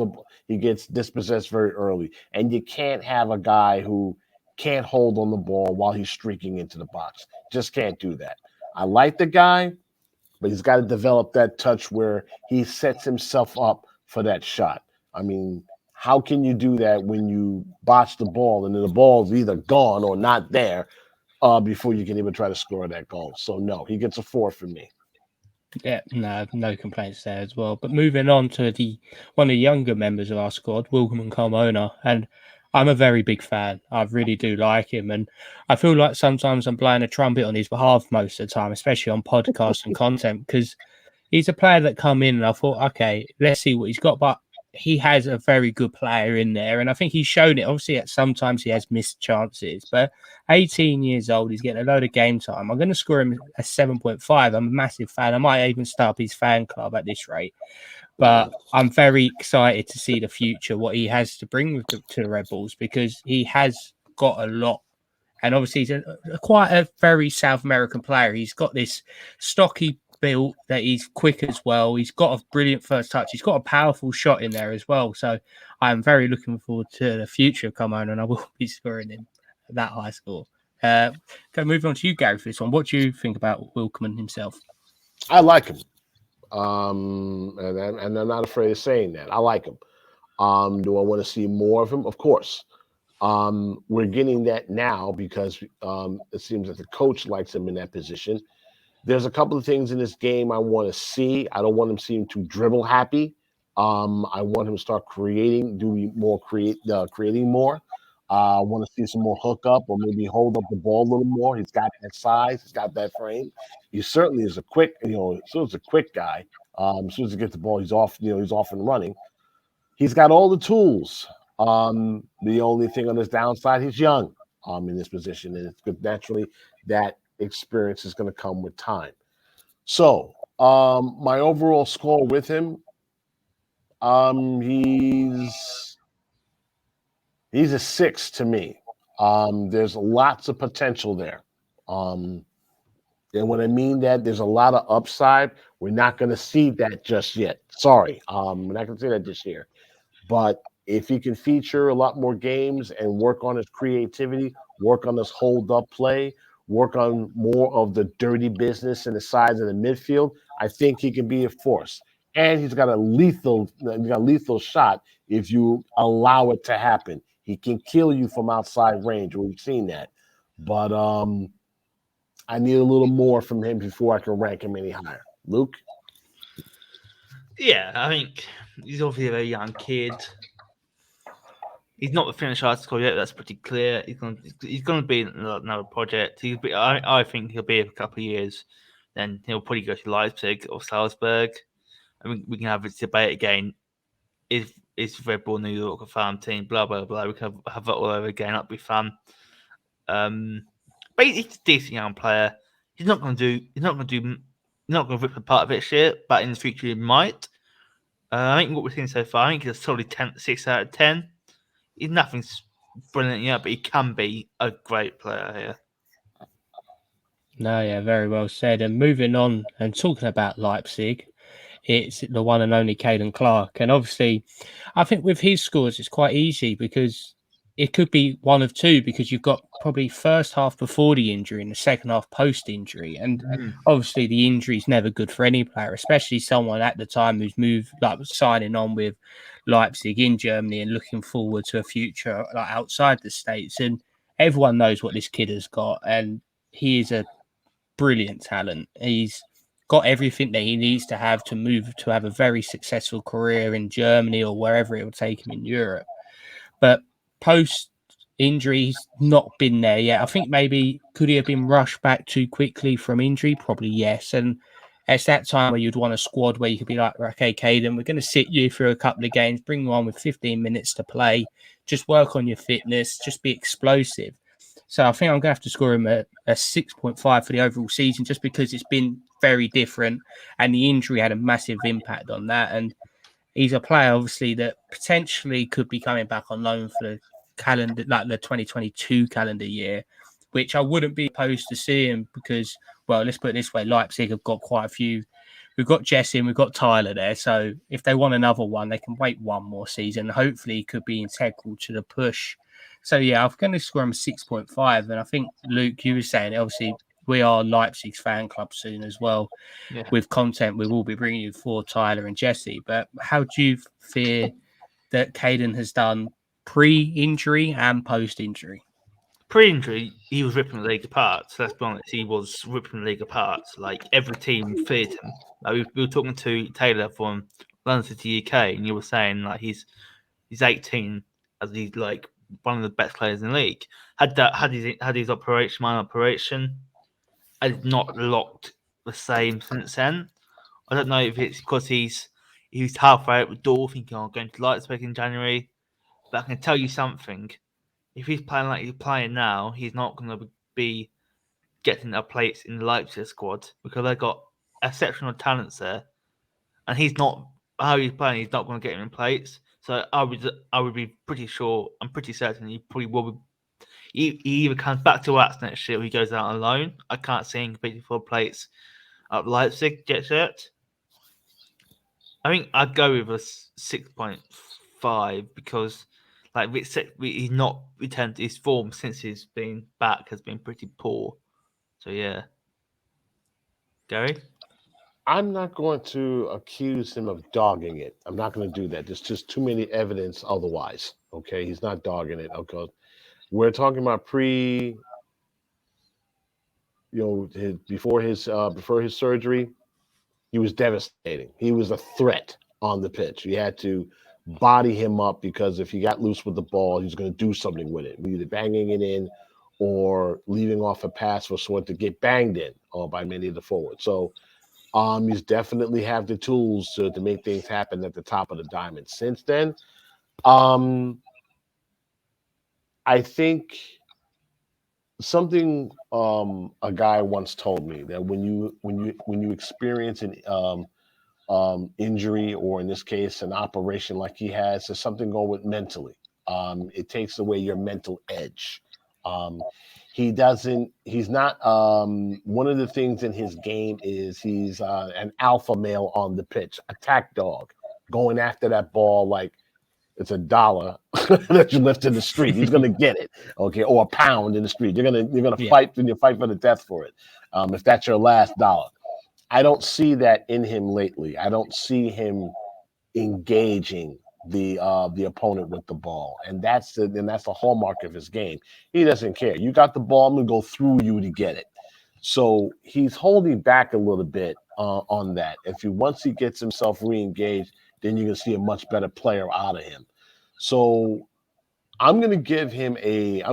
he gets dispossessed very early. And you can't have a guy who can't hold on the ball while he's streaking into the box. Just can't do that. I like the guy, but he's got to develop that touch where he sets himself up for that shot. I mean, how can you do that when you botch the ball and then the ball's either gone or not there before you can even try to score that goal? So, no, he gets a 4 from me. Yeah, no complaints there as well. But moving on to one of the younger members of our squad, William Carmona, and I'm a very big fan. I really do like him, and I feel like sometimes I'm blowing a trumpet on his behalf most of the time, especially on podcasts and content, because he's a player that come in and I thought, okay, let's see what he's got. But he has a very good player in there, and I think he's shown it. Obviously, at sometimes he has missed chances, but 18 years old, he's getting a load of game time. I'm going to score him a 7.5. I'm a massive fan. I might even start up his fan club at this rate. But I'm very excited to see the future, what he has to bring to the Red Bulls, because he has got a lot. And obviously, he's quite a very South American player. He's got this stocky built that he's quick as well. He's got a brilliant first touch. He's got a powerful shot in there as well. So I'm very looking forward to the future of Carmona, and I will be scoring him that high score. Moving on to you, Gary, for this one. What do you think about Wilkman himself? I like him. And I'm not afraid of saying that. I like him. Do I want to see more of him? Of course. We're getting that now because it seems that the coach likes him in that position. There's a couple of things in this game I want to see. I don't want him seem too dribble happy. I want him to start creating more. I want to see some more hookup or maybe hold up the ball a little more. He's got that size. He's got that frame. He certainly is a quick, as soon as a quick guy. As soon as he gets the ball, he's off and running. He's got all the tools. The only thing on his downside, he's young in this position, and it's good. Naturally, that experience is going to come with time. So, my overall score with him, he's a 6 to me. There's lots of potential there. And when I mean that, there's a lot of upside. We're not going to see that just yet. Sorry. We're not going to see that this year. But if he can feature a lot more games and work on his creativity, work on his hold-up play, work on more of the dirty business in the sides of the midfield, I think he can be a force. And he's got a lethal shot if you allow it to happen. He can kill you from outside range. We've seen that. But I need a little more from him before I can rank him any higher. Luke? Yeah, I think he's obviously a very young kid. He's not the finished article yet. That's pretty clear. He's going to be another project. I think he'll be in a couple of years. Then he'll probably go to Leipzig or Salzburg. I mean, we can have this debate again. Is Red Bull New York a farm team? Blah blah blah. We can have that all over again. That'd be fun. But he's a decent young player. He's not going to rip apart this year, but in the future he might. I think what we've seen so far, I think he's a solid 6 out of 10. He's nothing's brilliant yet, but he can be a great player here. No, yeah, very well said. And moving on and talking about Leipzig, it's the one and only Kaden Clark. And obviously, I think with his scores, it's quite easy because it could be one of two, because you've got probably first half before the injury and the second half post injury. And obviously the injury is never good for any player, especially someone at the time who's signing on with Leipzig in Germany and looking forward to a future outside the States. And everyone knows what this kid has got, and he is a brilliant talent. He's got everything that he needs to have a very successful career in Germany or wherever it will take him in Europe. But post injury, he's not been there yet. I think maybe could he have been rushed back too quickly from injury? Probably yes. And it's that time where you'd want a squad where you could be like, okay, Kaden, we're going to sit you through a couple of games, bring you on with 15 minutes to play, just work on your fitness, just be explosive. So I think I'm going to have to score him a 6.5 for the overall season, just because it's been very different and the injury had a massive impact on that. And he's a player, obviously, that potentially could be coming back on loan for the calendar, like the 2022 calendar year, which I wouldn't be opposed to seeing, because well, let's put it this way: Leipzig have got quite a few. We've got Jesse and we've got Tyler there. So if they want another one, they can wait one more season. Hopefully, he could be integral to the push. So yeah, I'm going to score him a 6.5. And I think Luke, you were saying obviously we are Leipzig's fan club soon as well. Yeah. With content, we will be bringing you for Tyler and Jesse. But how do you fear that Kaden has done pre-injury and post-injury? Pre-injury, he was ripping the league apart. So let's be honest, he was ripping the league apart. Like every team feared him. Like, we were talking to Taylor from London City, UK, and you were saying like he's 18, as he's like one of the best players in the league. Had his operation, has not looked the same since then. I don't know if it's because he's halfway out the door, thinking I'm going to Leipzig in January. But I can tell you something. If he's playing like he's playing now, he's not going to be getting a place in the Leipzig squad because they've got exceptional talents there, and he's not how he's playing. He's not going to get him in place. So I would be pretty sure. I'm pretty certain he probably will be. He either comes back to us next year or he goes out on loan. I can't see him competing for a place at Leipzig jet shirt. I think I'd go with a 6.5 because. Like he's not returned his form since he's been back has been pretty poor. So yeah, Gary, I'm not going to accuse him of dogging it. I'm not going to do that. There's just too many evidence otherwise. Okay, he's not dogging it. Okay, we're talking about before his surgery, he was devastating. He was a threat on the pitch. You had to body him up because if he got loose with the ball, he's going to do something with it, either banging it in or leaving off a pass for someone to get banged in by many of the forwards. So he's definitely have the tools to make things happen at the top of the diamond. Since then, I think something a guy once told me that when you experience an injury, or in this case, an operation like he has, there's something going with mentally. It takes away your mental edge. He's not, one of the things in his game is he's an alpha male on the pitch, attack dog, going after that ball like it's $1 that you left in the street. He's going to get it, okay, or £1 in the street. You're gonna fight, and you fight for the death for it. If that's your last dollar. I don't see that in him lately. I don't see him engaging the opponent with the ball, and that's the hallmark of his game. He doesn't care. You got the ball, I'm gonna go through you to get it. So he's holding back a little bit on that. Once he gets himself re-engaged, then you're gonna see a much better player out of him. So I'm gonna give him a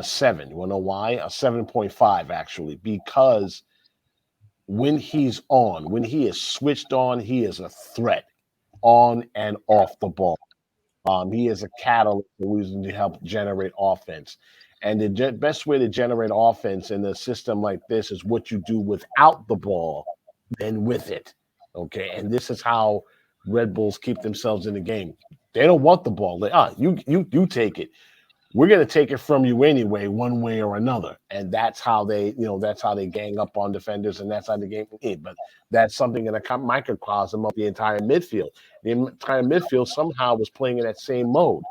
7. You wanna know why? A 7.5 actually, because when he is switched on, he is a threat on and off the ball. He is a catalyst to help generate offense. And the best way to generate offense in a system like this is what you do without the ball than with it. Okay. And this is how Red Bulls keep themselves in the game. They don't want the ball. You take it. We're going to take it from you anyway, one way or another. And that's how they gang up on defenders, and that's how the game is. But that's something in a microcosm of the entire midfield. The entire midfield somehow was playing in that same mode.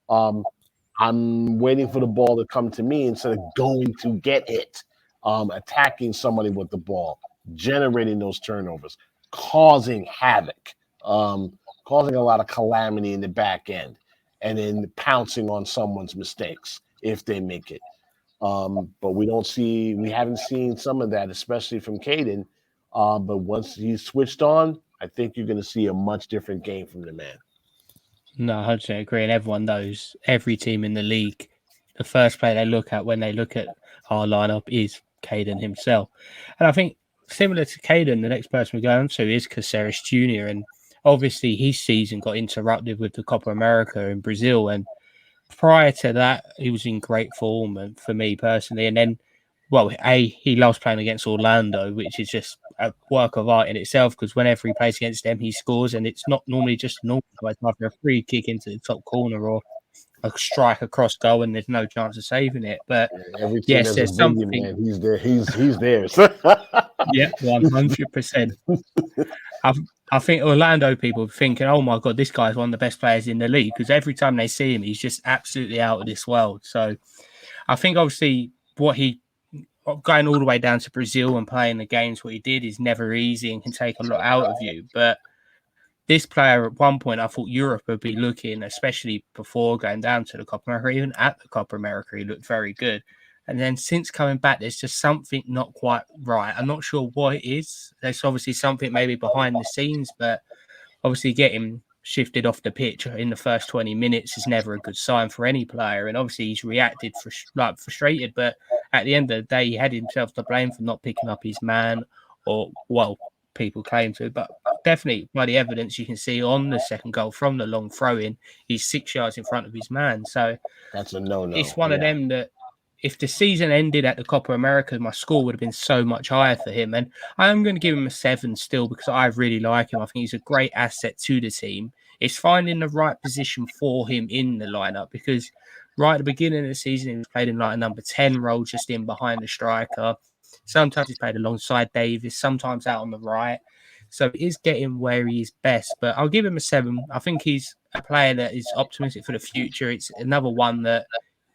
I'm waiting for the ball to come to me instead of going to get it, attacking somebody with the ball, generating those turnovers, causing havoc, causing a lot of calamity in the back end, and then pouncing on someone's mistakes if they make it. But we haven't seen some of that, especially from Kaden. But once he's switched on, I think you're going to see a much different game from the man. No, I 100% agree. And everyone knows, every team in the league, the first player they look at when they look at our lineup is Kaden himself. And I think similar to Kaden, the next person we go on to is Caceres Jr. And obviously his season got interrupted with the Copa America in Brazil. And prior to that, he was in great form, and for me personally. And then, he loves playing against Orlando, which is just a work of art in itself, because whenever he plays against them, he scores, and it's not normally just normal. It's either a free kick into the top corner or a strike across goal and there's no chance of saving it. But every team yes, has there's a something. man. He's there. He's theirs. Yeah, 100%. I think Orlando people are thinking, oh my God, this guy's one of the best players in the league, because every time they see him, he's just absolutely out of this world. So I think obviously going all the way down to Brazil and playing the games what he did is never easy and can take a lot out of you. But this player at one point, I thought Europe would be looking, especially before going down to the Copa America, even at the Copa America, he looked very good. And then since coming back, there's just something not quite right. I'm not sure what it is. There's obviously something maybe behind the scenes, but obviously getting shifted off the pitch in the first 20 minutes is never a good sign for any player. And obviously he's reacted frustrated, but at the end of the day, he had himself to blame for not picking up his man, or, well, people claim to, but definitely by the evidence you can see on the second goal from the long throw-in, he's 6 yards in front of his man. So that's a no-no. It's one of them that if the season ended at the Copa America, my score would have been so much higher for him. And I am going to give him a 7 still, because I really like him. I think he's a great asset to the team. It's finding the right position for him in the lineup, because right at the beginning of the season, he was played in like a number 10 role, just in behind the striker. Sometimes he's played alongside Davis, sometimes out on the right. So it is getting where he is best, but I'll give him a 7. I think he's a player that is optimistic for the future. It's another one that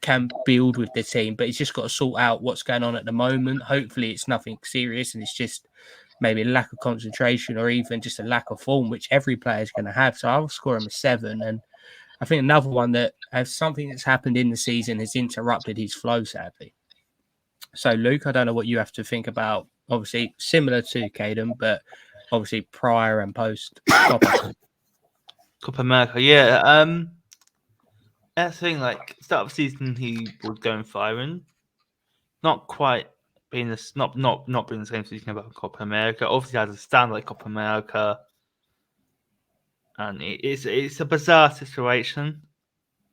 can build with the team, but he's just got to sort out what's going on at the moment. Hopefully it's nothing serious and it's just maybe a lack of concentration or even just a lack of form, which every player is going to have. So I'll score him a 7. And I think another one that has something that's happened in the season has interrupted his flow, sadly. So Luke, I don't know what you have to think about, obviously similar to Kaden, but obviously prior and post Copa America. Yeah. That's the thing, like start of the season he was going firing. Not quite being not being the same season about Copa America. Obviously has a stand like Copa America. And it's a bizarre situation.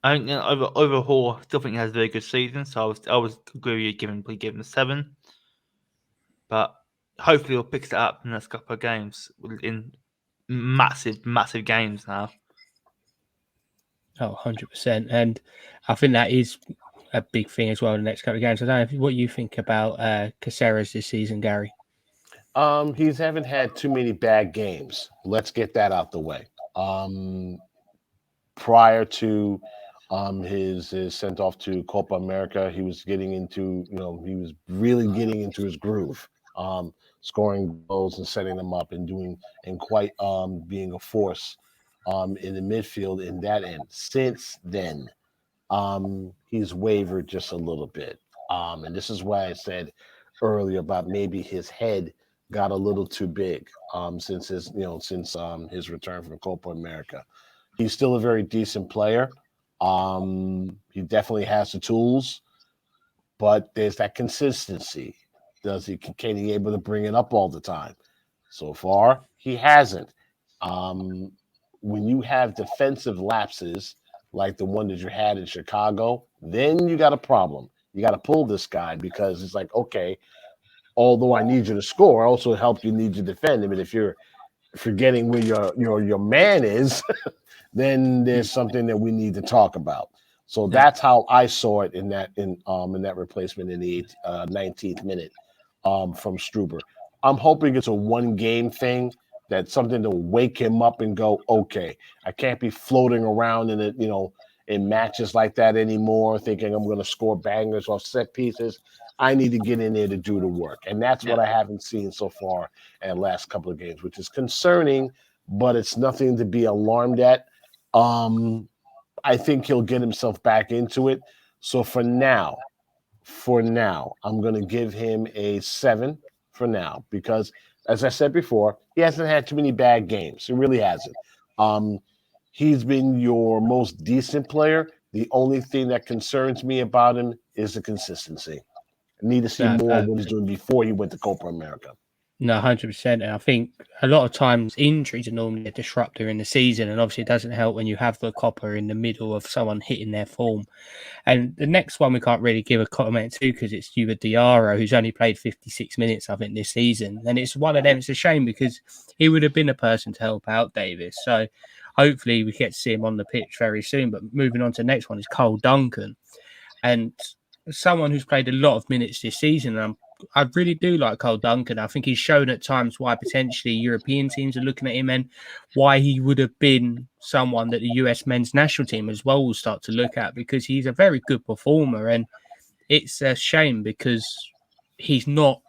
I think overall I still think he has a very good season, so I was agree with you giving a 7. But hopefully he'll pick it up in the next couple of games in massive games now. Oh, 100%. And I think that is a big thing as well in the next couple of games. I don't know what you think about Caceres this season, Gary. He haven't had too many bad games. Let's get that out the way. Prior to his sent off to Copa America, he was getting into, he was really getting into his groove, scoring goals and setting them up and quite being a force in the midfield in that end. Since then, he's wavered just a little bit. And this is why I said earlier about maybe his head got a little too big since his return from Copa America. He's still a very decent player. He definitely has the tools, but there's that consistency. Can he able to bring it up all the time? So far, he hasn't. When you have defensive lapses like the one that you had in Chicago, then you got a problem. You got to pull this guy, because it's like, okay, although I need you to score, I also need you to defend him. And if you're forgetting where your man is, then there's something that we need to talk about. So that's how I saw it in that replacement in the 19th minute from Struber. I'm hoping it's a one-game thing, that's something to wake him up and go, okay, I can't be floating around in it, in matches like that anymore, thinking I'm going to score bangers off set pieces. I need to get in there to do the work. And that's what I haven't seen so far in the last couple of games, which is concerning, but it's nothing to be alarmed at. I think he'll get himself back into it. So for now, I'm going to give him a 7 for now, because as I said before, he hasn't had too many bad games. He really hasn't. He's been your most decent player. The only thing that concerns me about him is the consistency. I need to see more of what he's doing before he went to Copa America. No, 100%. And I think a lot of times injuries are normally a disruptor in the season. And obviously it doesn't help when you have the Copa in the middle of someone hitting their form. And the next one we can't really give a comment to, because it's Yearwood Diarra, who's only played 56 minutes, I think, this season. And it's one of them. It's a shame, because he would have been a person to help out Davis. So hopefully we get to see him on the pitch very soon. But moving on to the next one is Cole Duncan, and someone who's played a lot of minutes this season. And I really do like Cole Duncan. I think he's shown at times why potentially European teams are looking at him and why he would have been someone that the US men's national team as well will start to look at, because he's a very good performer. And it's a shame because he's not.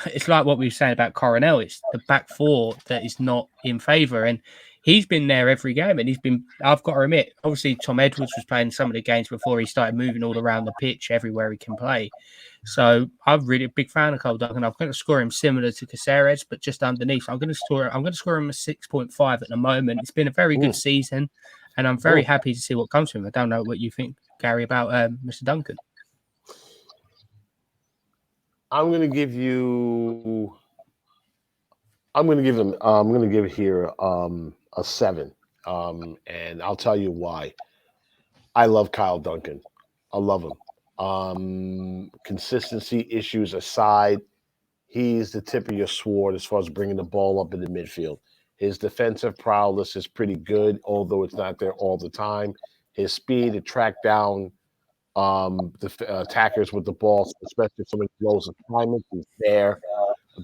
It's like what we were saying about Coronel. It's the back four that is not in favour. And he's been there every game. And I've got to admit, obviously Tom Edwards was playing some of the games before he started moving all around the pitch everywhere he can play. So I'm really a big fan of Cole Duncan. I'm going to score him similar to Caceres, but just underneath. I'm going to score him a 6.5 at the moment. It's been a very good season, and I'm very happy to see what comes from him. I don't know what you think, Gary, about Mr. Duncan. I'm going to give here a 7. And I'll tell you why. I love Kyle Duncan. I love him. Consistency issues aside, he's the tip of your sword as far as bringing the ball up in the midfield. His defensive prowess is pretty good, although it's not there all the time. His speed to track down the attackers with the ball, especially some of those assignments, is there.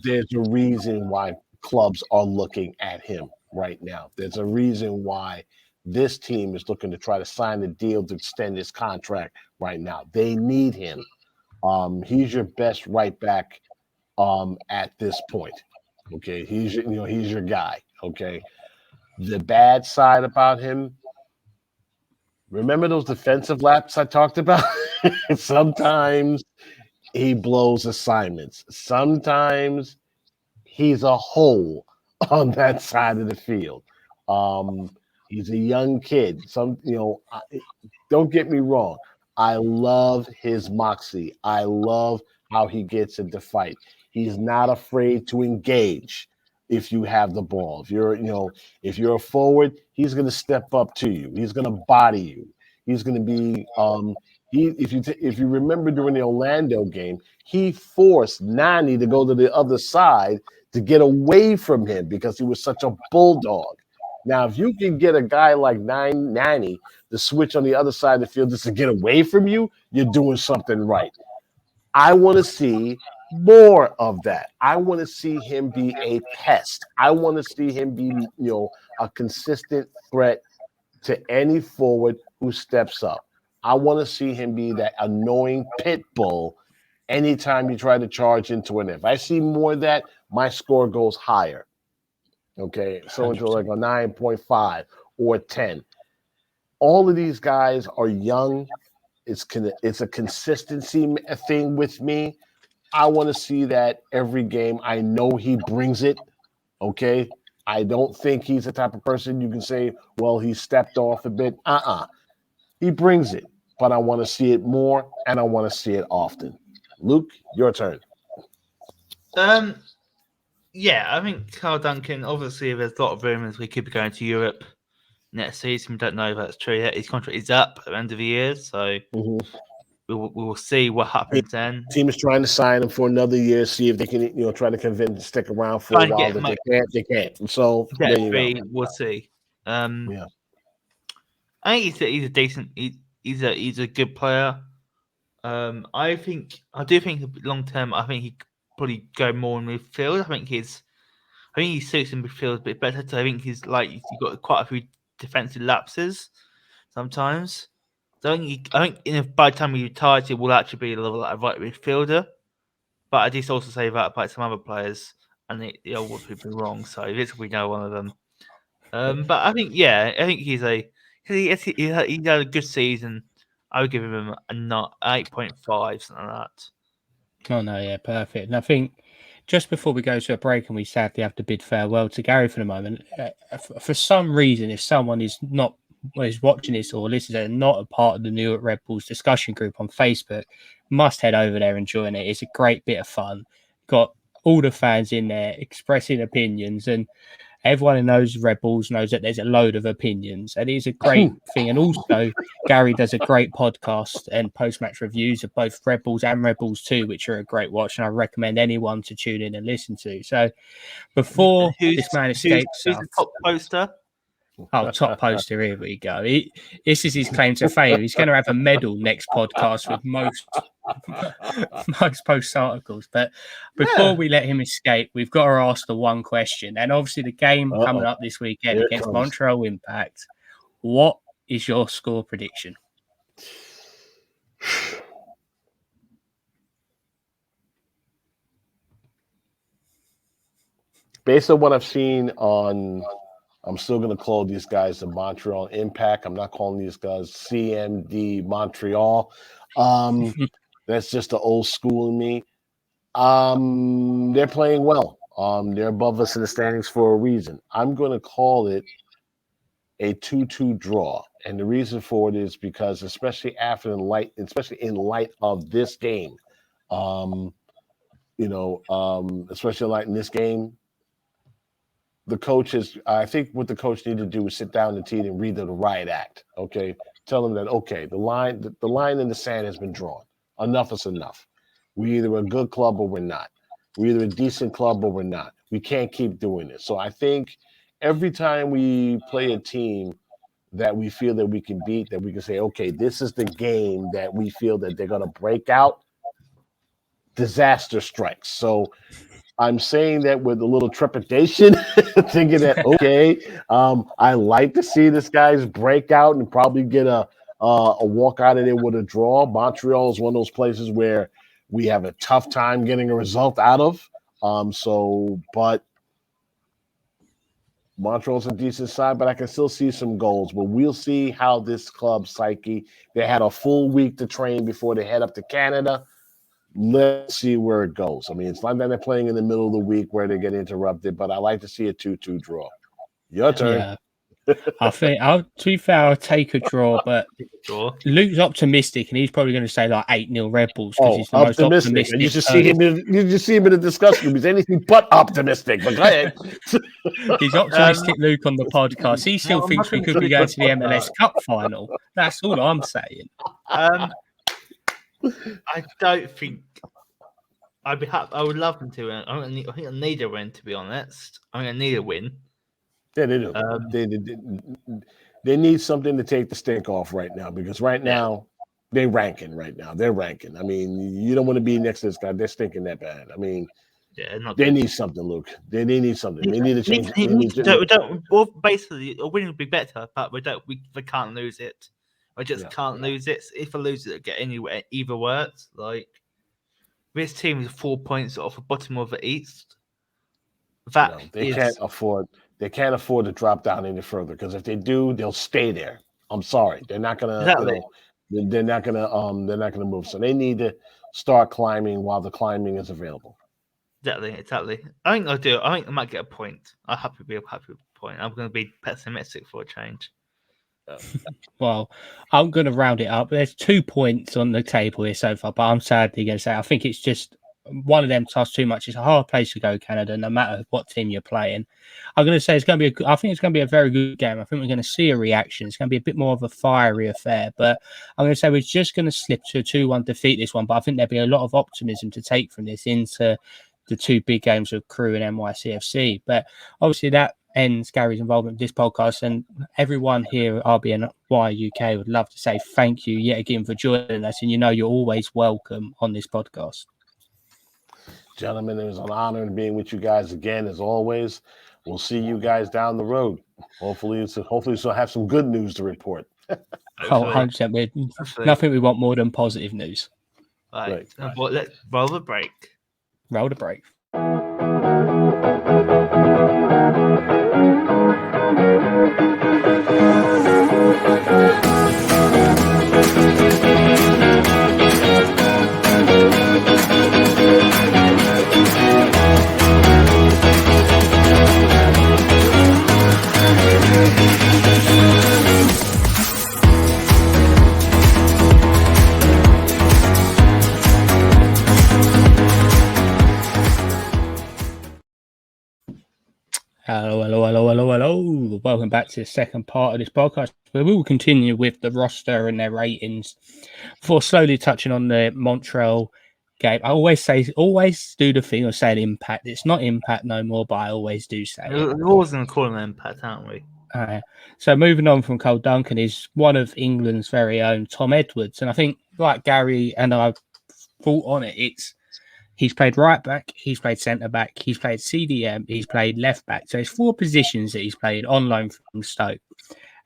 There's a reason why clubs are looking at him right now. There's a reason why this team is looking to try to sign a deal to extend his contract right now. They need him. He's your best right back at this point. Okay, he's your guy. Okay, the bad side about him. Remember those defensive laps I talked about? Sometimes he blows assignments. Sometimes he's a hole on that side of the field. He's a young kid. Don't get me wrong. I love his moxie. I love how he gets into fight. He's not afraid to engage if you have the ball. If you're a forward, he's going to step up to you. He's going to body you. He's going to be if you remember during the Orlando game, he forced Nani to go to the other side to get away from him because he was such a bulldog. Now, if you can get a guy like Nani to switch on the other side of the field just to get away from you, you're doing something right. I want to see more of that. I want to see him be a pest. I want to see him be, a consistent threat to any forward who steps up. I want to see him be that annoying pit bull anytime you try to charge into an. If I see more of that, my score goes higher. Okay, so into like a 9.5 or 10. All of these guys are young. It's a consistency thing with me. I want to see that every game. I know he brings it. Okay, I don't think he's the type of person you can say, well, he stepped off a bit. He brings it, but I want to see it more, and I want to see it often. Luke, your turn. Yeah, I think Carl Duncan, obviously there's a lot of rumours we could be going to Europe next season. We don't know if that's true yet. His contract is up at the end of the year, so we will see what happens then. Team is trying to sign him for another year, see if they can, try to convince him to stick around for a while. They can't. So there you go. We'll see. Yeah. I think he's a decent. He's a good player. I do think long term. I think he could probably go more in midfield. I think he suits in midfield a bit better. So I think he's you've got quite a few defensive lapses sometimes. So I think by the time he retires, he will actually be a level like a right midfielder. But I just also say that about some other players, and the old ones have been wrong. So this we know one of them. But I think he had a good season. I would give him a 8.5, something like that. Oh, no, yeah, perfect. And I think just before we go to a break and we sadly have to bid farewell to Gary for the moment, for some reason, if someone is watching this or listening and not a part of the New York Red Bulls discussion group on Facebook, must head over there and join it. It's a great bit of fun. Got all the fans in there expressing opinions, and everyone who knows Red Bulls knows that there's a load of opinions, and it's a great thing. And also, Gary does a great podcast and post-match reviews of both Red Bulls and Red Bulls 2, which are a great watch, and I recommend anyone to tune in and listen to. So, before this man escapes, who's the top poster? Oh, top poster, here we go. This is his claim to fame. He's going to have a medal next podcast with most post articles. But before we let him escape, we've got to ask the one question. And obviously the game coming up this weekend against Montreal Impact. What is your score prediction? Based on what I've seen I'm still going to call these guys the Montreal Impact. I'm not calling these guys CMD Montreal. That's just the old school in me. They're playing well. They're above us in the standings for a reason. I'm going to call it a 2-2 draw. And the reason for it is because, especially in light of this game, especially like in this game, I think what the coach needed to do was sit down the team and read the riot act. Okay, tell them that the line in the sand has been drawn. Enough is enough. We're either a good club or we're not. We're either a decent club or we're not. We can't keep doing this. So I think every time we play a team that we feel that we can beat, that we can say, okay, this is the game that we feel that they're going to break out, disaster strikes. So I'm saying that with a little trepidation, thinking that, okay, I like to see this guys break out and probably get a walk out of there with a draw. Montreal is one of those places where we have a tough time getting a result out of. But Montreal's a decent side, but I can still see some goals. But we'll see how this club psyche. They had a full week to train before they head up to Canada. Let's see where it goes. I mean, it's like that they're playing in the middle of the week where they get interrupted, but I like to see a 2-2 draw. Your turn. Yeah. I think to be fair, I'll take a draw, but Luke's optimistic, and he's probably going to say like 8-0 Red Bulls because he's the most optimistic. You just see him in the discussion room. He's anything but optimistic. But go ahead. He's optimistic, Luke, on the podcast. He still thinks we could be going to the MLS Cup final. That's all I'm saying. I don't think I'd be happy. I would love them to win. I think I need a win, to be honest. I think I need a win. Yeah, they do. They need something to take the stink off right now, because right now they're ranking. Right now they're ranking. I mean, you don't want to be next to this guy. They're stinking that bad. I mean, they need something, Luke. They need something. They need to change. Well, basically, a win would be better, but we can't lose it. I just can't lose it. If I lose it, it'll get anywhere, either worse. Like, this team is 4 points off the bottom of the East. They can't afford to drop down any further, because if they do, they'll stay there. I'm sorry, they're not gonna. Exactly. They're not gonna move. So they need to start climbing while the climbing is available. Exactly. I think I'll do it. I think I might get a point. I'm happy with a point. I'm going to be pessimistic for a change. Well, I'm going to round it up. There's 2 points on the table here so far, but I'm sadly going to say I think it's just one of them tasks too much. It's a hard place to go, Canada, no matter what team you're playing. I'm going to say I think it's going to be a very good game. I think we're going to see a reaction. It's going to be a bit more of a fiery affair, but I'm going to say we're just going to slip to a 2-1 defeat this one, but I think there'll be a lot of optimism to take from this into the two big games of Crew and NYCFC. But obviously that ends Garry's involvement with this podcast, and everyone here at RBNY UK would love to say thank you yet again for joining us, and you're always welcome on this podcast. Gentlemen, it was an honor being with you guys again, as always. We'll see you guys down the road. Hopefully we'll have some good news to report. 100%. Nothing we want more than positive news. Right. Well, let's roll the break. Roll the break. Hello. Welcome back to the second part of this podcast, where we will continue with the roster and their ratings before slowly touching on the Montreal game. I always do the thing of saying Impact. It's not Impact no more, but I always do say it. We're always going to call them Impact, aren't we? So moving on from Cole Duncan is one of England's very own Tom Edwards. And I think, like Gary and I thought on it, he's played right back, he's played centre back, he's played CDM, he's played left back. So it's 4 positions that he's played on loan from Stoke.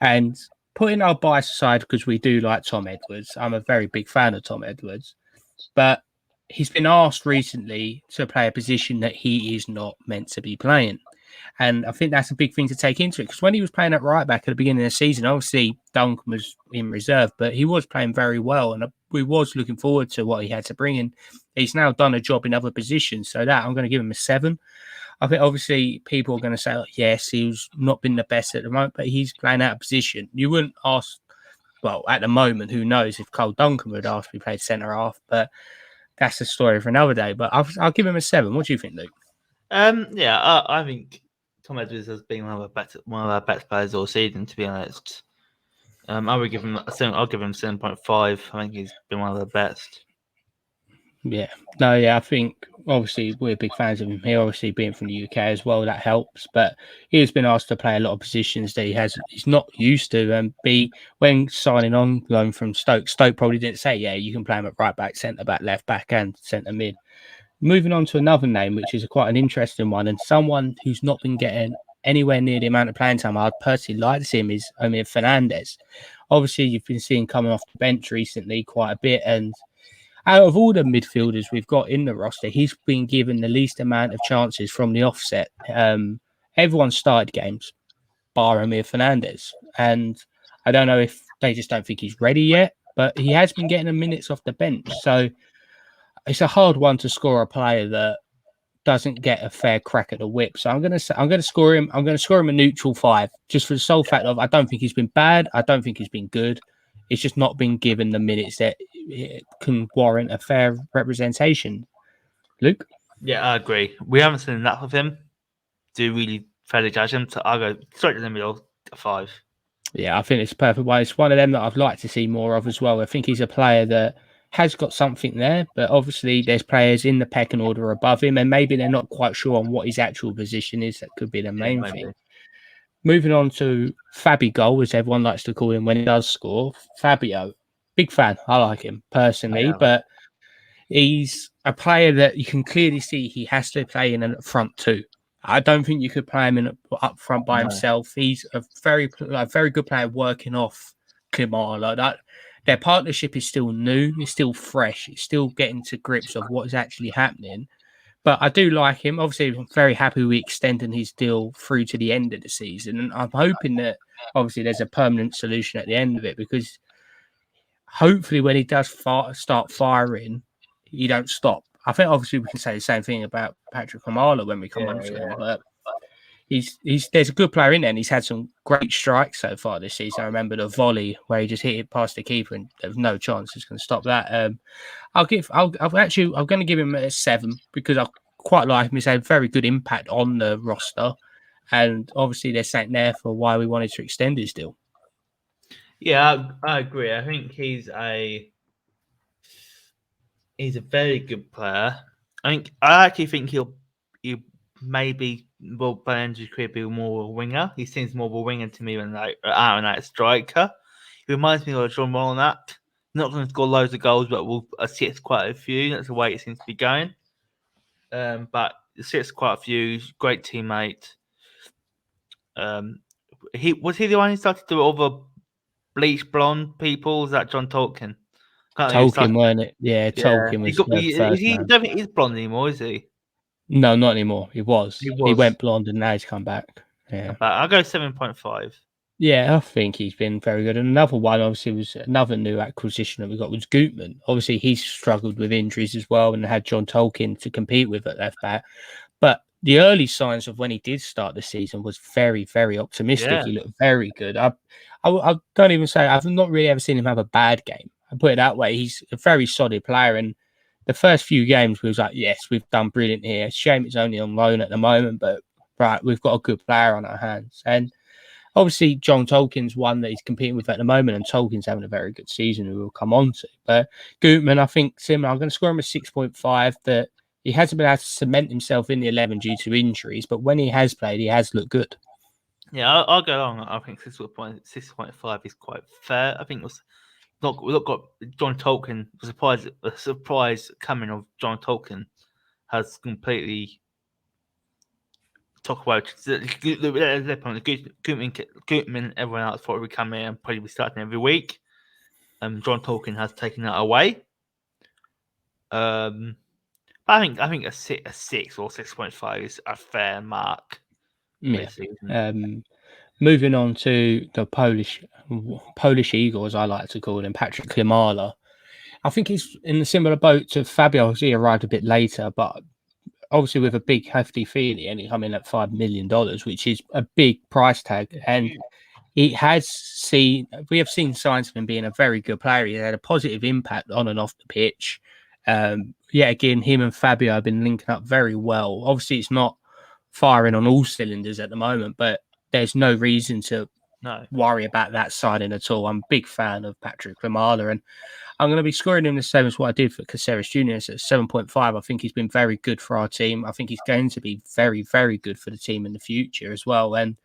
And putting our bias aside, because we do like Tom Edwards, I'm a very big fan of Tom Edwards, but he's been asked recently to play a position that he is not meant to be playing. And I think that's a big thing to take into it, because when he was playing at right back at the beginning of the season, obviously Duncan was in reserve, but he was playing very well. And we was looking forward to what he had to bring in. He's now done a job in other positions. So that I'm going to give him a 7. I think obviously people are going to say, oh, yes, he's not been the best at the moment, but he's playing out of position. You wouldn't ask, well, at the moment, who knows if Cole Duncan would ask me played centre half, but that's a story for another day. But I'll give him a 7. What do you think, Luke? Yeah, I think Tom Edwards has been one of our best players all season, to be honest. I would give him I'll give him 7.5. I think he's been one of the best. Yeah. No, yeah, I think obviously we're big fans of him here, obviously being from the UK as well, that helps. But he has been asked to play a lot of positions that he's not used to. And when signing on loan from Stoke probably didn't say, yeah, you can play him at right back, centre back, left back, and centre mid. Moving on to another name, which is quite an interesting one, and someone who's not been getting anywhere near the amount of playing time I'd personally like to see him, is Omir Fernandez. Obviously, you've been seeing coming off the bench recently quite a bit, and out of all the midfielders we've got in the roster, he's been given the least amount of chances from the offset. Everyone started games, bar Omir Fernandez, and I don't know if they just don't think he's ready yet, but he has been getting the minutes off the bench, so it's a hard one to score a player that doesn't get a fair crack at the whip. So I'm going to score him a neutral 5, just for the sole fact of I don't think he's been bad. I don't think he's been good. It's just not been given the minutes that it can warrant a fair representation. Luke? Yeah, I agree. We haven't seen enough of him to really fairly judge him. So I'll go straight in the middle, a 5. Yeah, I think it's perfect. Well, it's one of them that I'd like to see more of as well. I think he's a player that has got something there, but obviously there's players in the pecking order above him, and maybe they're not quite sure on what his actual position is. That could be the main thing. Moving on to Fabi Goal, as everyone likes to call him when he does score. Fabio, big fan. I like him personally, but he's a player that you can clearly see he has to play in a front 2. I don't think you could play him up front by himself. He's a very good player working off Klimala. That their partnership is still new, it's still fresh, it's still getting to grips of what is actually happening. But I do like him. Obviously, I'm very happy with extending his deal through to the end of the season. And I'm hoping that obviously there's a permanent solution at the end of it, because hopefully when he does start firing, he don't stop. I think obviously we can say the same thing about Patrick Kamala when we come on to him, but there's a good player in there, and he's had some great strikes so far this season. I remember the volley where he just hit it past the keeper, and there was no chance he's going to stop that. I'm going to give him a 7 because I quite like him. He's had a very good impact on the roster, and obviously there's something there for why we wanted to extend his deal. Yeah, I agree. I think he's a very good player. I actually think he'll maybe will by end of his career be more of a winger. He seems more of a winger to me than like out and out striker. He reminds me of John Moran. That not going to score loads of goals, but will assist quite a few. That's the way it seems to be going. But assists quite a few. Great teammate. He the one who started to do all the bleach blonde people? Is that John Tolkien? Tolkien, weren't it? Yeah, Tolkien was the first man. I don't think he's blonde anymore, is he? No, not anymore. He was. He went blonde and now he's come back. Yeah. I'll go 7.5. Yeah, I think he's been very good. And another one, obviously, was another new acquisition that we got was Gutman. Obviously, he's struggled with injuries as well and had John Tolkien to compete with at left back. But the early signs of when he did start the season was very, very optimistic. Yeah. He looked very good. I don't even say I've not really ever seen him have a bad game. I put it that way. He's a very solid player, and the first few games we was like, yes, we've done brilliant here. Shame it's only on loan at the moment, but right, we've got a good player on our hands. And obviously, John Tolkien's one that he's competing with at the moment, and Tolkien's having a very good season, who we'll come on to. But Gutman, I think, similar. I'm going to score him a 6.5. That he hasn't been able to cement himself in the 11 due to injuries, but when he has played, he has looked good. Yeah, I'll go along. I think 6.5 is quite fair. I think it was not got John Tolkien. A surprise coming of John Tolkien has completely talk about Gutman, everyone else thought would come in and probably be starting every week. John Tolkien has taken that away. But I think a 6 or 6.5 is a fair mark. Yeah. Moving on to the Polish Eagle, as I like to call him, Patrick Klimala. I think he's in a similar boat to Fabio. He arrived a bit later, but obviously with a big hefty fee and he come in at $5 million, which is a big price tag. And we have seen signs of him being a very good player. He had a positive impact on and off the pitch. Again, him and Fabio have been linking up very well. Obviously, it's not firing on all cylinders at the moment, but there's no reason to worry about that signing at all. I'm a big fan of Patrick Klimala, and I'm going to be scoring him the same as what I did for Caceres Jr. It's at 7.5. I think he's been very good for our team. I think he's going to be very, very good for the team in the future as well. And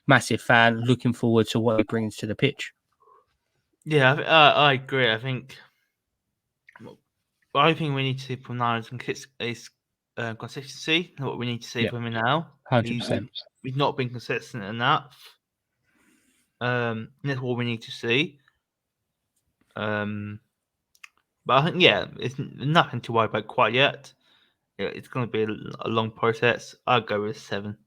massive fan, looking forward to what he brings to the pitch. Yeah, I agree. I think we need to see from now is consistency. What we need to see from him now. 100%. He's not been consistent enough. That's what we need to see. But I think it's nothing to worry about quite yet. It's going to be a long process. I'll go with 7.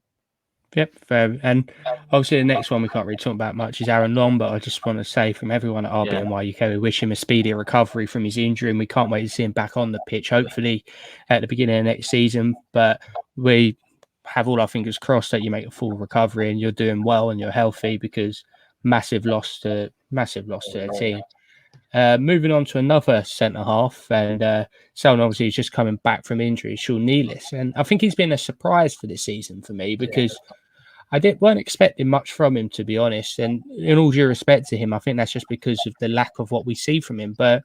Yep, fair. And obviously the next one we can't really talk about much is Aaron Lombard. I just want to say from everyone at RBNY UK, we wish him a speedy recovery from his injury, and we can't wait to see him back on the pitch, hopefully at the beginning of next season. But we have all our fingers crossed that you make a full recovery and you're doing well and you're healthy, because massive loss to the team. Moving on to another centre half, and someone obviously who's just coming back from injury, Sean Nealis, and I think he's been a surprise for this season for me, because I weren't expecting much from him, to be honest. And in all due respect to him, I think that's just because of the lack of what we see from him. But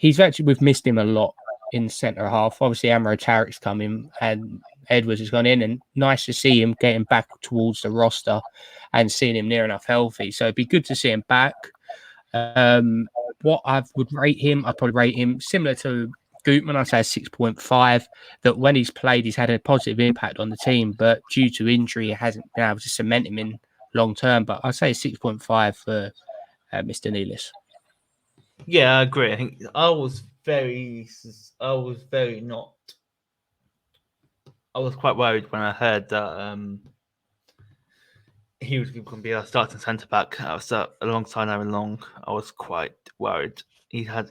we've missed him a lot in centre half. Obviously, Amro Tarek's come in and Edwards has gone in, and nice to see him getting back towards the roster and seeing him near enough healthy. So it'd be good to see him back. What I would rate him, I'd probably rate him similar to Gutman. I'd say 6.5. That when he's played, he's had a positive impact on the team, but due to injury, he hasn't been able to cement him in long term. But I'd say 6.5 for Mr. Nealis. Yeah, I agree. I think I was quite worried when I heard that he was going to be our starting centre back alongside Aaron Long. I was quite worried. He's had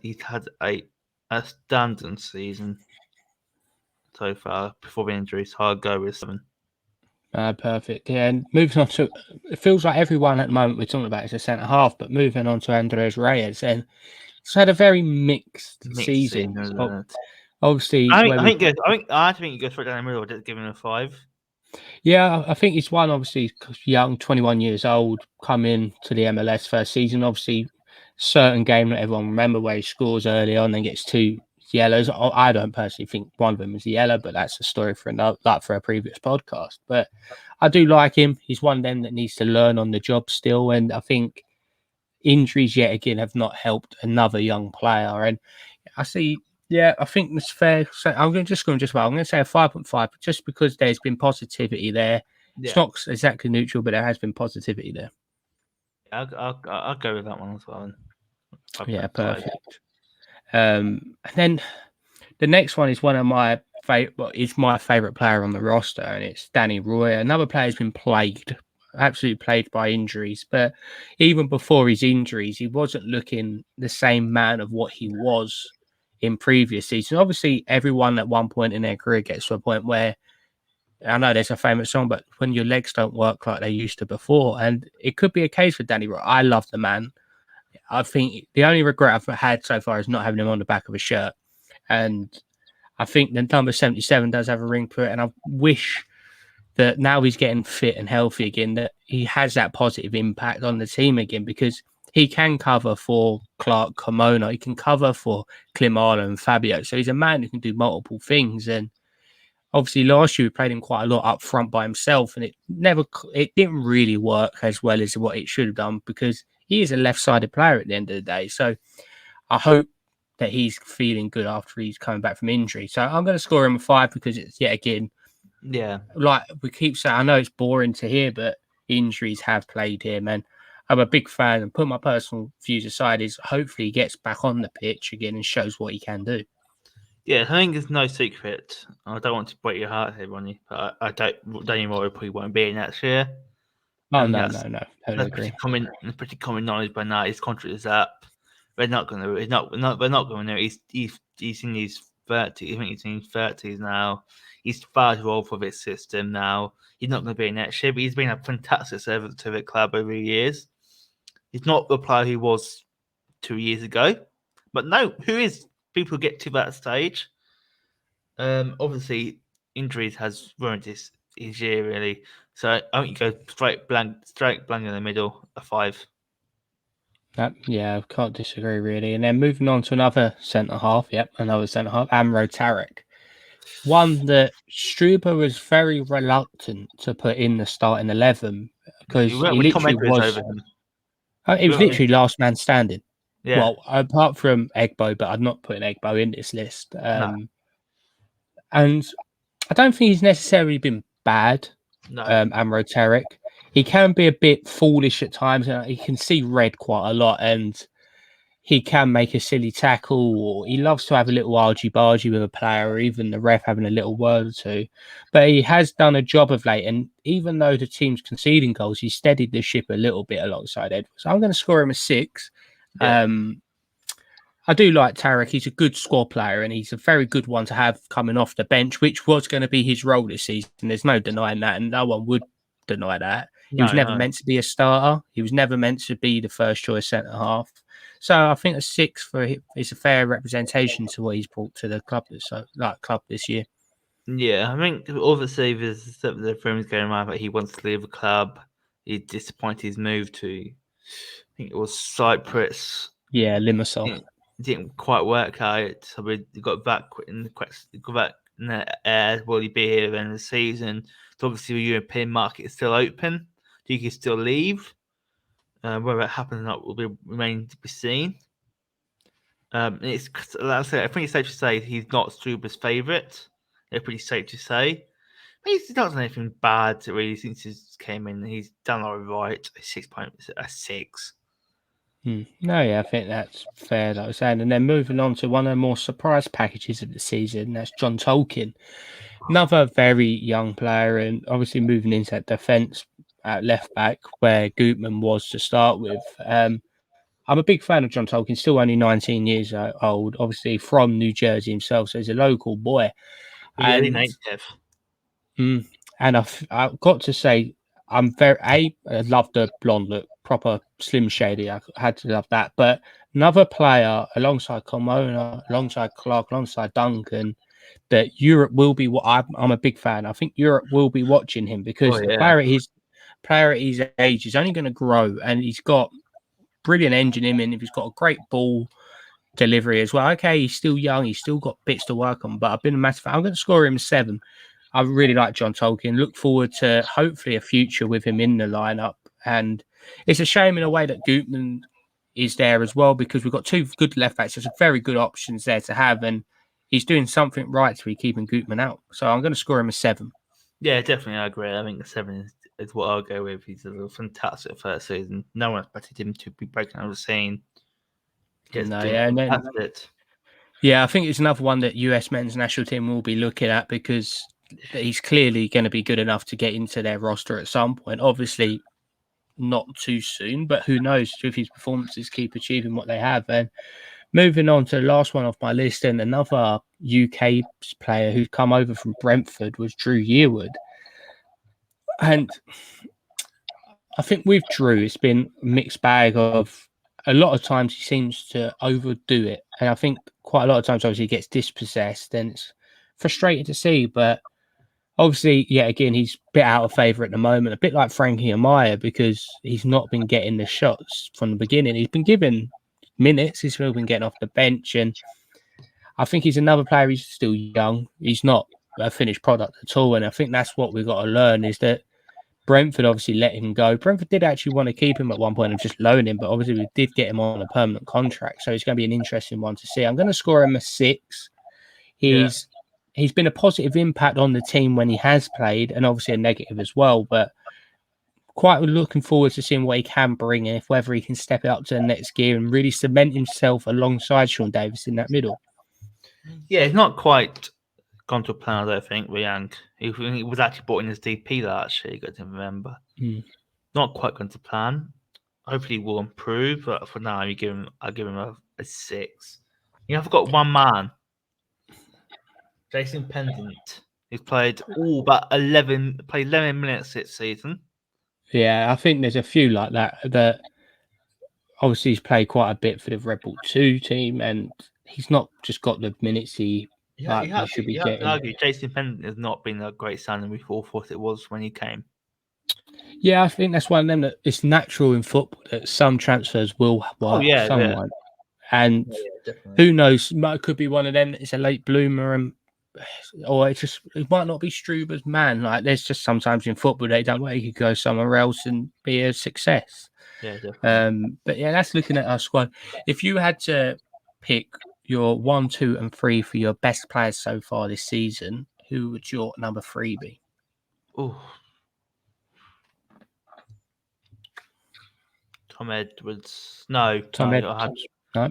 a outstanding season so far before the injury, so I'll go with 7. Perfect. Yeah, and moving on to, it feels like everyone at the moment we're talking about is a centre half, but moving on to Andreas Reyes, and he's had a very mixed season. Obviously, I think he goes right down the middle. Just give him a 5. Yeah, I think he's one, obviously, young, 21 years old, come in to the MLS first season. Obviously, certain game that everyone remember where he scores early on and gets 2 yellows. I don't personally think one of them is a yellow, but that's a story for a previous podcast. But I do like him. He's one of them that needs to learn on the job still, and I think injuries yet again have not helped another young player. And I see. Yeah, I think it's fair. So I'm going to say a 5.5, just because there's been positivity there. Yeah. It's not exactly neutral, but there has been positivity there. I'll go with that one as well. Yeah, perfect. And then the next one is one of my favorite player on the roster, and it's Danny Roy. Another player who's been absolutely plagued by injuries. But even before his injuries, he wasn't looking the same man of what he was in previous seasons. Obviously, everyone at one point in their career gets to a point where, I know there's a famous song, but when your legs don't work like they used to before, and it could be a case for Danny Roy. I love the man. I think the only regret I've had so far is not having him on the back of a shirt. And I think the number 77 does have a ring to it. And I wish that now he's getting fit and healthy again, that he has that positive impact on the team again, because he can cover for Clark, Kimona. He can cover for Klimala and Fabio. So he's a man who can do multiple things. And obviously last year we played him quite a lot up front by himself, and it didn't really work as well as what it should have done because he is a left-sided player at the end of the day. So I hope that he's feeling good after he's coming back from injury. So I'm going to score him a 5 because it's yet again, like we keep saying, I know it's boring to hear, but injuries have played him, and I'm a big fan. And put my personal views aside, is hopefully he gets back on the pitch again and shows what he can do. Yeah, I think it's no secret. I don't want to break your heart here, Ronnie, but I don't even worry probably won't be in next year. Oh, no. Totally agree. Pretty common knowledge by now. His contract is up. They're not going to. They're not going to. He's in his 30s. I think he's in his 30s now. He's far too old for this system now. He's not going to be in next year, but he's been a fantastic servant to the club over the years. He's not the player he was 2 years ago, but no, who is? People get to that stage. Obviously, injuries has ruined his year really. So I think you go straight blank in the middle, a 5. Yeah, I can't disagree really. And then moving on to another centre half. Yep, another centre half, Amro Tarek. One that Struber was very reluctant to put in the starting 11 because he literally was. It was literally last man standing. Yeah. Well, apart from Egbo, but I'm not putting Egbo in this list. No. And I don't think he's necessarily been bad, Amro Tarek. He can be a bit foolish at times. He can see red quite a lot, and he can make a silly tackle, or he loves to have a little argy-bargy with a player, or even the ref having a little word or two. But he has done a job of late, and even though the team's conceding goals, he's steadied the ship a little bit alongside Edwards. So I'm going to score him a 6. Yeah. I do like Tarek. He's a good squad player, and he's a very good one to have coming off the bench, which was going to be his role this season. There's no denying that, and no one would deny that. He was never meant to be a starter. He was never meant to be the first choice centre half. So I think a 6 for him is a fair representation to what he's brought to the club this year. Yeah, I think obviously there's the rumors going around that he wants to leave the club. He's disappointed his move to, I think it was Cyprus. Yeah, Limassol. Didn't quite work out. So we got back in the air. Will he be here at the end of the season? So obviously the European market is still open. He can still leave. Whether it happens or not will remain to be seen. I think it's safe to say he's not Struber's favourite. It's pretty safe to say. But he's not done anything bad really since he came in. He's done all right. 6 points, a 6. No, yeah, I think that's fair, like I was saying. And then moving on to one of the more surprise packages of the season, that's John Tolkien. Another very young player, and obviously moving into that defence at left back where Gutman was to start with. I'm a big fan of John Tolkien, still only 19 years old, obviously from New Jersey himself, so he's a local boy. And I've got to say, I love the blonde look, proper Slim Shady. I had to love that. But another player alongside Comona, alongside Clark, alongside Duncan, that Europe will be what I'm a big fan. I think Europe will be watching him because the player at his age is only going to grow, and he's got brilliant engine in him. He's got a great ball delivery as well. Okay, he's still young. He's still got bits to work on, but I've been a massive fan. I'm going to score him 7. I really like John Tolkien. Look forward to hopefully a future with him in the lineup. And it's a shame in a way that Gutman is there as well, because we've got 2 good left backs. There's very good options there to have, and he's doing something right to be keeping Gutman out. So I'm going to score him a 7. Yeah, definitely, I agree. I think a 7 is what I'll go with. He's a fantastic first season. No one expected him to be breaking out of the scene. Yeah, I think it's another one that US men's national team will be looking at, because he's clearly going to be good enough to get into their roster at some point. Obviously, not too soon, but who knows if his performances keep achieving what they have. And moving on to the last one off my list, and another UK player who's come over from Brentford was Drew Yearwood. And I think with Drew, it's been a mixed bag of a lot of times he seems to overdo it. And I think quite a lot of times, obviously, he gets dispossessed, and it's frustrating to see. But obviously, again, he's a bit out of favour at the moment, a bit like Frankie Amaya, because he's not been getting the shots from the beginning. He's been given minutes. He's still been getting off the bench. And I think he's another player. He's still young. He's not a finished product at all. And I think that's what we've got to learn is that Brentford obviously let him go. Brentford did actually want to keep him at one point and just loan him, but obviously we did get him on a permanent contract. So it's going to be an interesting one to see. I'm going to score him a 6. He's been a positive impact on the team when he has played, and obviously a negative as well. But quite looking forward to seeing what he can bring, and if whether he can step it up to the next gear and really cement himself alongside Sean Davis in that middle. Yeah, he's not quite gone to plan, I don't think, Young. He was actually brought in as DP last year, you got to remember. Not quite gone to plan. Hopefully he will improve, but for now I'll give him a 6. I've got one man. Jason Pendant. He's played about 11 minutes this season. Yeah, I think there's a few like that obviously he's played quite a bit for the Red Bull 2 team, and he's not just got the minutes he should be getting. Argue Jason Pendant has not been a great signing we all thought it was when he came. Yeah, I think that's one of them that it's natural in football that some transfers will work, some won't. And who knows, it could be one of them. It's a late bloomer, or it might not be Struber's man. Like there's just sometimes in football they don't he could go somewhere else and be a success. Yeah, definitely. But yeah, that's looking at our squad. If you had to pick your 1, 2, and 3 for your best players so far this season, who would your number 3 be? Oh, Tom Edwards. No, Tom Edwards. No,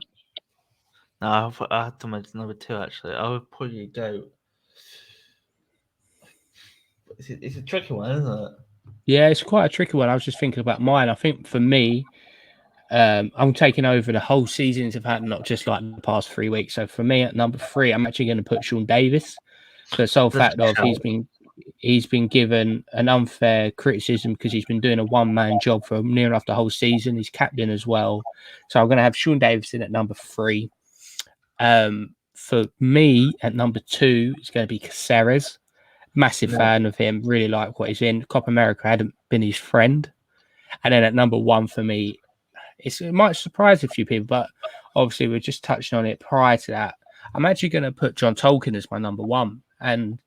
I had Tom Edwards number 2 actually. I would probably go. It's a tricky one, isn't it? Yeah, it's quite a tricky one. I was just thinking about mine. I think for me, I'm taking over the whole seasons of had not just like the past 3 weeks. So for me at number 3, I'm actually going to put Sean Davis. For the sole fact of he's been given an unfair criticism because he's been doing a one-man job for near enough the whole season. He's captain as well. So I'm going to have Sean Davis in at number 3. For me at number 2, it's going to be Caceres. Massive fan of him. Really like what he's in. Copa America hadn't been his friend. And then at number 1 for me, it might surprise a few people, but obviously we're just touching on it prior to that. I'm actually going to put John Tolkien as my number 1. And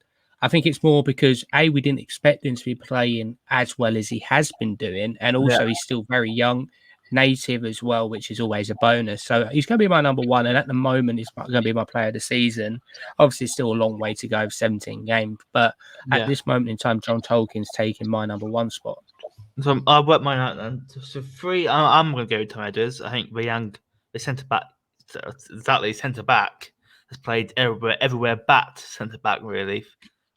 I think it's more because, we didn't expect him to be playing as well as he has been doing. And also he's still very young, native as well, which is always a bonus. So he's going to be my number 1. And at the moment, he's going to be my player of the season. Obviously, it's still a long way to go, 17 games. But at this moment in time, John Tolkien's taking my number 1 spot. So I'll work mine out then. So 3, I'm going to go with Tom Edwards. I think the centre-back, has played everywhere but centre-back, really.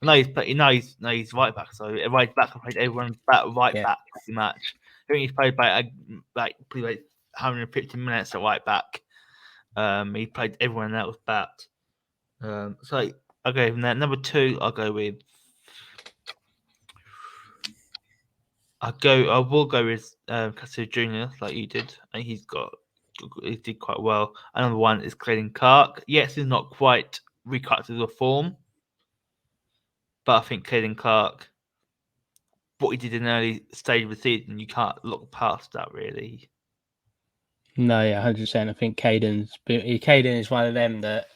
No, he's right back. So right back, I played everyone back, right back pretty much. I think he's played like 150 minutes at right back. He played everyone else back. So I'll go from there. Number 2, I'll go with. I will go with Castillo Jr. like you did. I think he did quite well. And number 1 is Clayton Clark. Yes, he's not quite recut to the form, but I think Kaden Clark, what he did in the early stage of the season, you can't look past that really. No, yeah, 100%. I think Kaden is one of them that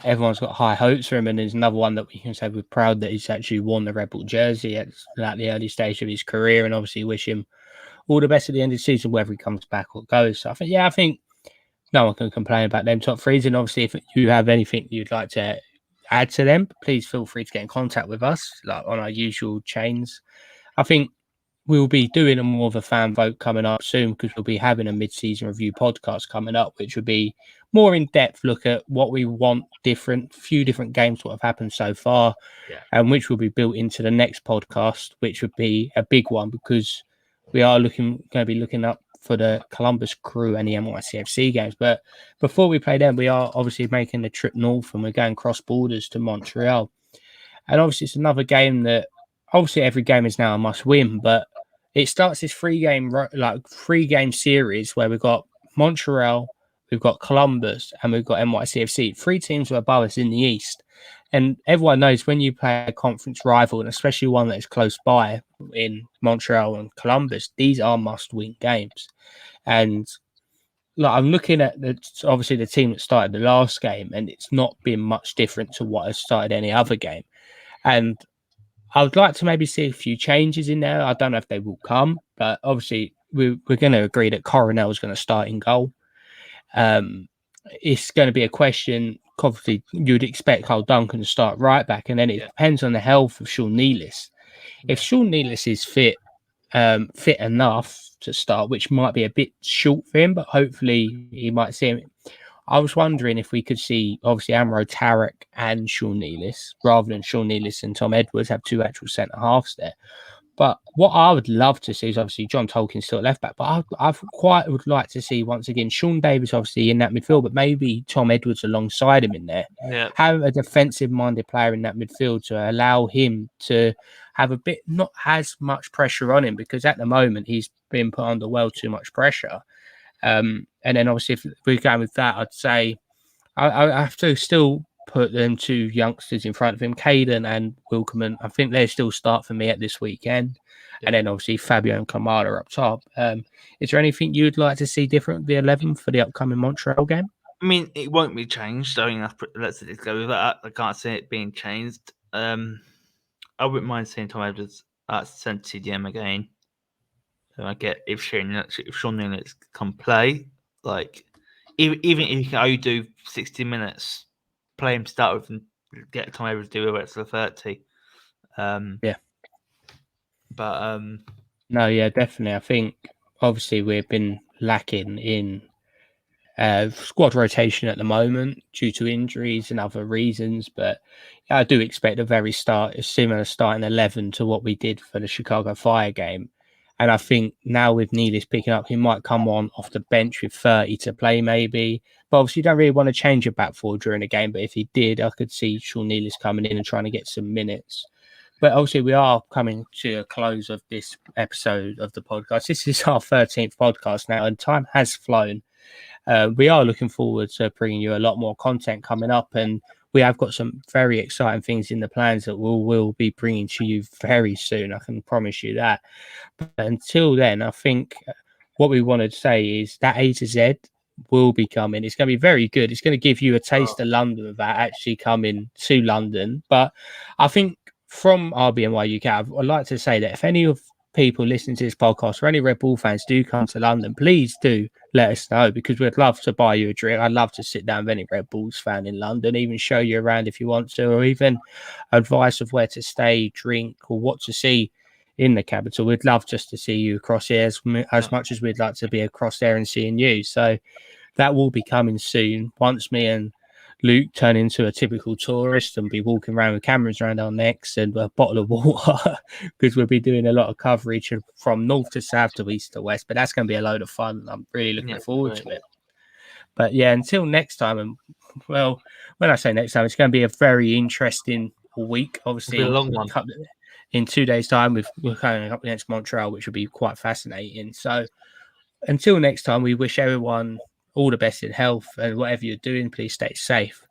everyone's got high hopes for him, and there's another one that we can say we're proud that he's actually worn the Red Bull jersey at the early stage of his career, and obviously wish him all the best at the end of the season, whether he comes back or goes. So I think no one can complain about them top 3s, and obviously if you have anything you'd like to add to them, please feel free to get in contact with us like on our usual chains. I think we'll be doing a more of a fan vote coming up soon because we'll be having a mid-season review podcast coming up, which will be more in-depth look at what we want few different games, what have happened so far, and which will be built into the next podcast, which would be a big one because we are going to be looking up for the Columbus Crew and the NYCFC games. But before we play them, we are obviously making the trip north and we're going cross borders to Montreal. And obviously it's another game that obviously every game is now a must win, but it starts this 3-game series where we've got Montreal, we've got Columbus, and we've got NYCFC. 3 teams are above us in the East. And everyone knows when you play a conference rival, and especially one that is close by in Montreal and Columbus, these are must-win games. And I'm looking at obviously the team that started the last game, and it's not been much different to what has started any other game. And I would like to maybe see a few changes in there. I don't know if they will come, but obviously we're going to agree that Coronel is going to start in goal. It's going to be a question. Obviously, you'd expect Carl Duncan to start right back, and then it depends on the health of Sean Nealis. If Sean Nealis is fit enough to start, which might be a bit short for him, but hopefully he might see him. I was wondering if we could see, obviously, Amro Tarek and Sean Nealis, rather than Sean Nealis and Tom Edwards have two actual centre halves there. But what I would love to see is obviously John Tolkien still at left back, but I quite would like to see once again Sean Davis obviously in that midfield, but maybe Tom Edwards alongside him in there. Yeah. Have a defensive-minded player in that midfield to allow him to have a bit, not as much pressure on him, because at the moment he's been put under well too much pressure. And then obviously if we're going with that, I'd say I have to still put them two youngsters in front of him, Kaden and Wilkerman. I think they still start for me at this weekend. And then obviously Fabio and Kamara up top. Is there anything you'd like to see different with the 11 for the upcoming Montreal game? I mean, it won't be changed. I mean, let's just go with that. I can't see it being changed. I wouldn't mind seeing Tom Edwards at centre CDM again. I get if Sean Nealis can play, like even if you can only do 60 minutes, play him start with and get Tom Edwards to do it for 30. But no, yeah, definitely. I think obviously we've been lacking in squad rotation at the moment due to injuries and other reasons, but I do expect a similar starting 11 to what we did for the Chicago Fire game. And I think now with Nealis picking up, he might come on off the bench with 30 to play maybe. But obviously you don't really want to change your back four during the game. But if he did, I could see Sean Nealis coming in and trying to get some minutes. But obviously we are coming to a close of this episode of the podcast. This is our 13th podcast now, and time has flown. We are looking forward to bringing you a lot more content coming up, and we have got some very exciting things in the plans that we'll be bringing to you very soon. I can promise you that. But until then, I think what we wanted to say is that A to Z will be coming. It's going to be very good. It's going to give you a taste of London without actually coming to London. But I think from RBNY UK, I'd like to say that if any of people listening to this podcast or any Red Bull fans do come to London, please do let us know, because we'd love to buy you a drink. I'd love to sit down with any Red Bulls fan in London, even show you around if you want to, or even advice of where to stay, drink, or what to see in the capital. We'd love just to see you across here as much as we'd like to be across there and seeing you. So that will be coming soon once me and Luke turn into a typical tourist and be walking around with cameras around our necks and a bottle of water, because we'll be doing a lot of coverage from north to south to east to west. But that's going to be a load of fun. I'm really looking forward to it. But yeah, until next time, and well, when I say next time, it's going to be a very interesting week. Obviously, a long one. In 2 days' time, we're going up against Montreal, which will be quite fascinating. So until next time, we wish everyone all the best in health, and whatever you're doing, please stay safe.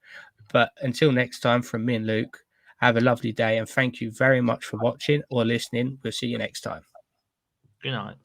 But until next time, from me and Luke, have a lovely day, and thank you very much for watching or listening. We'll see you next time. Good night.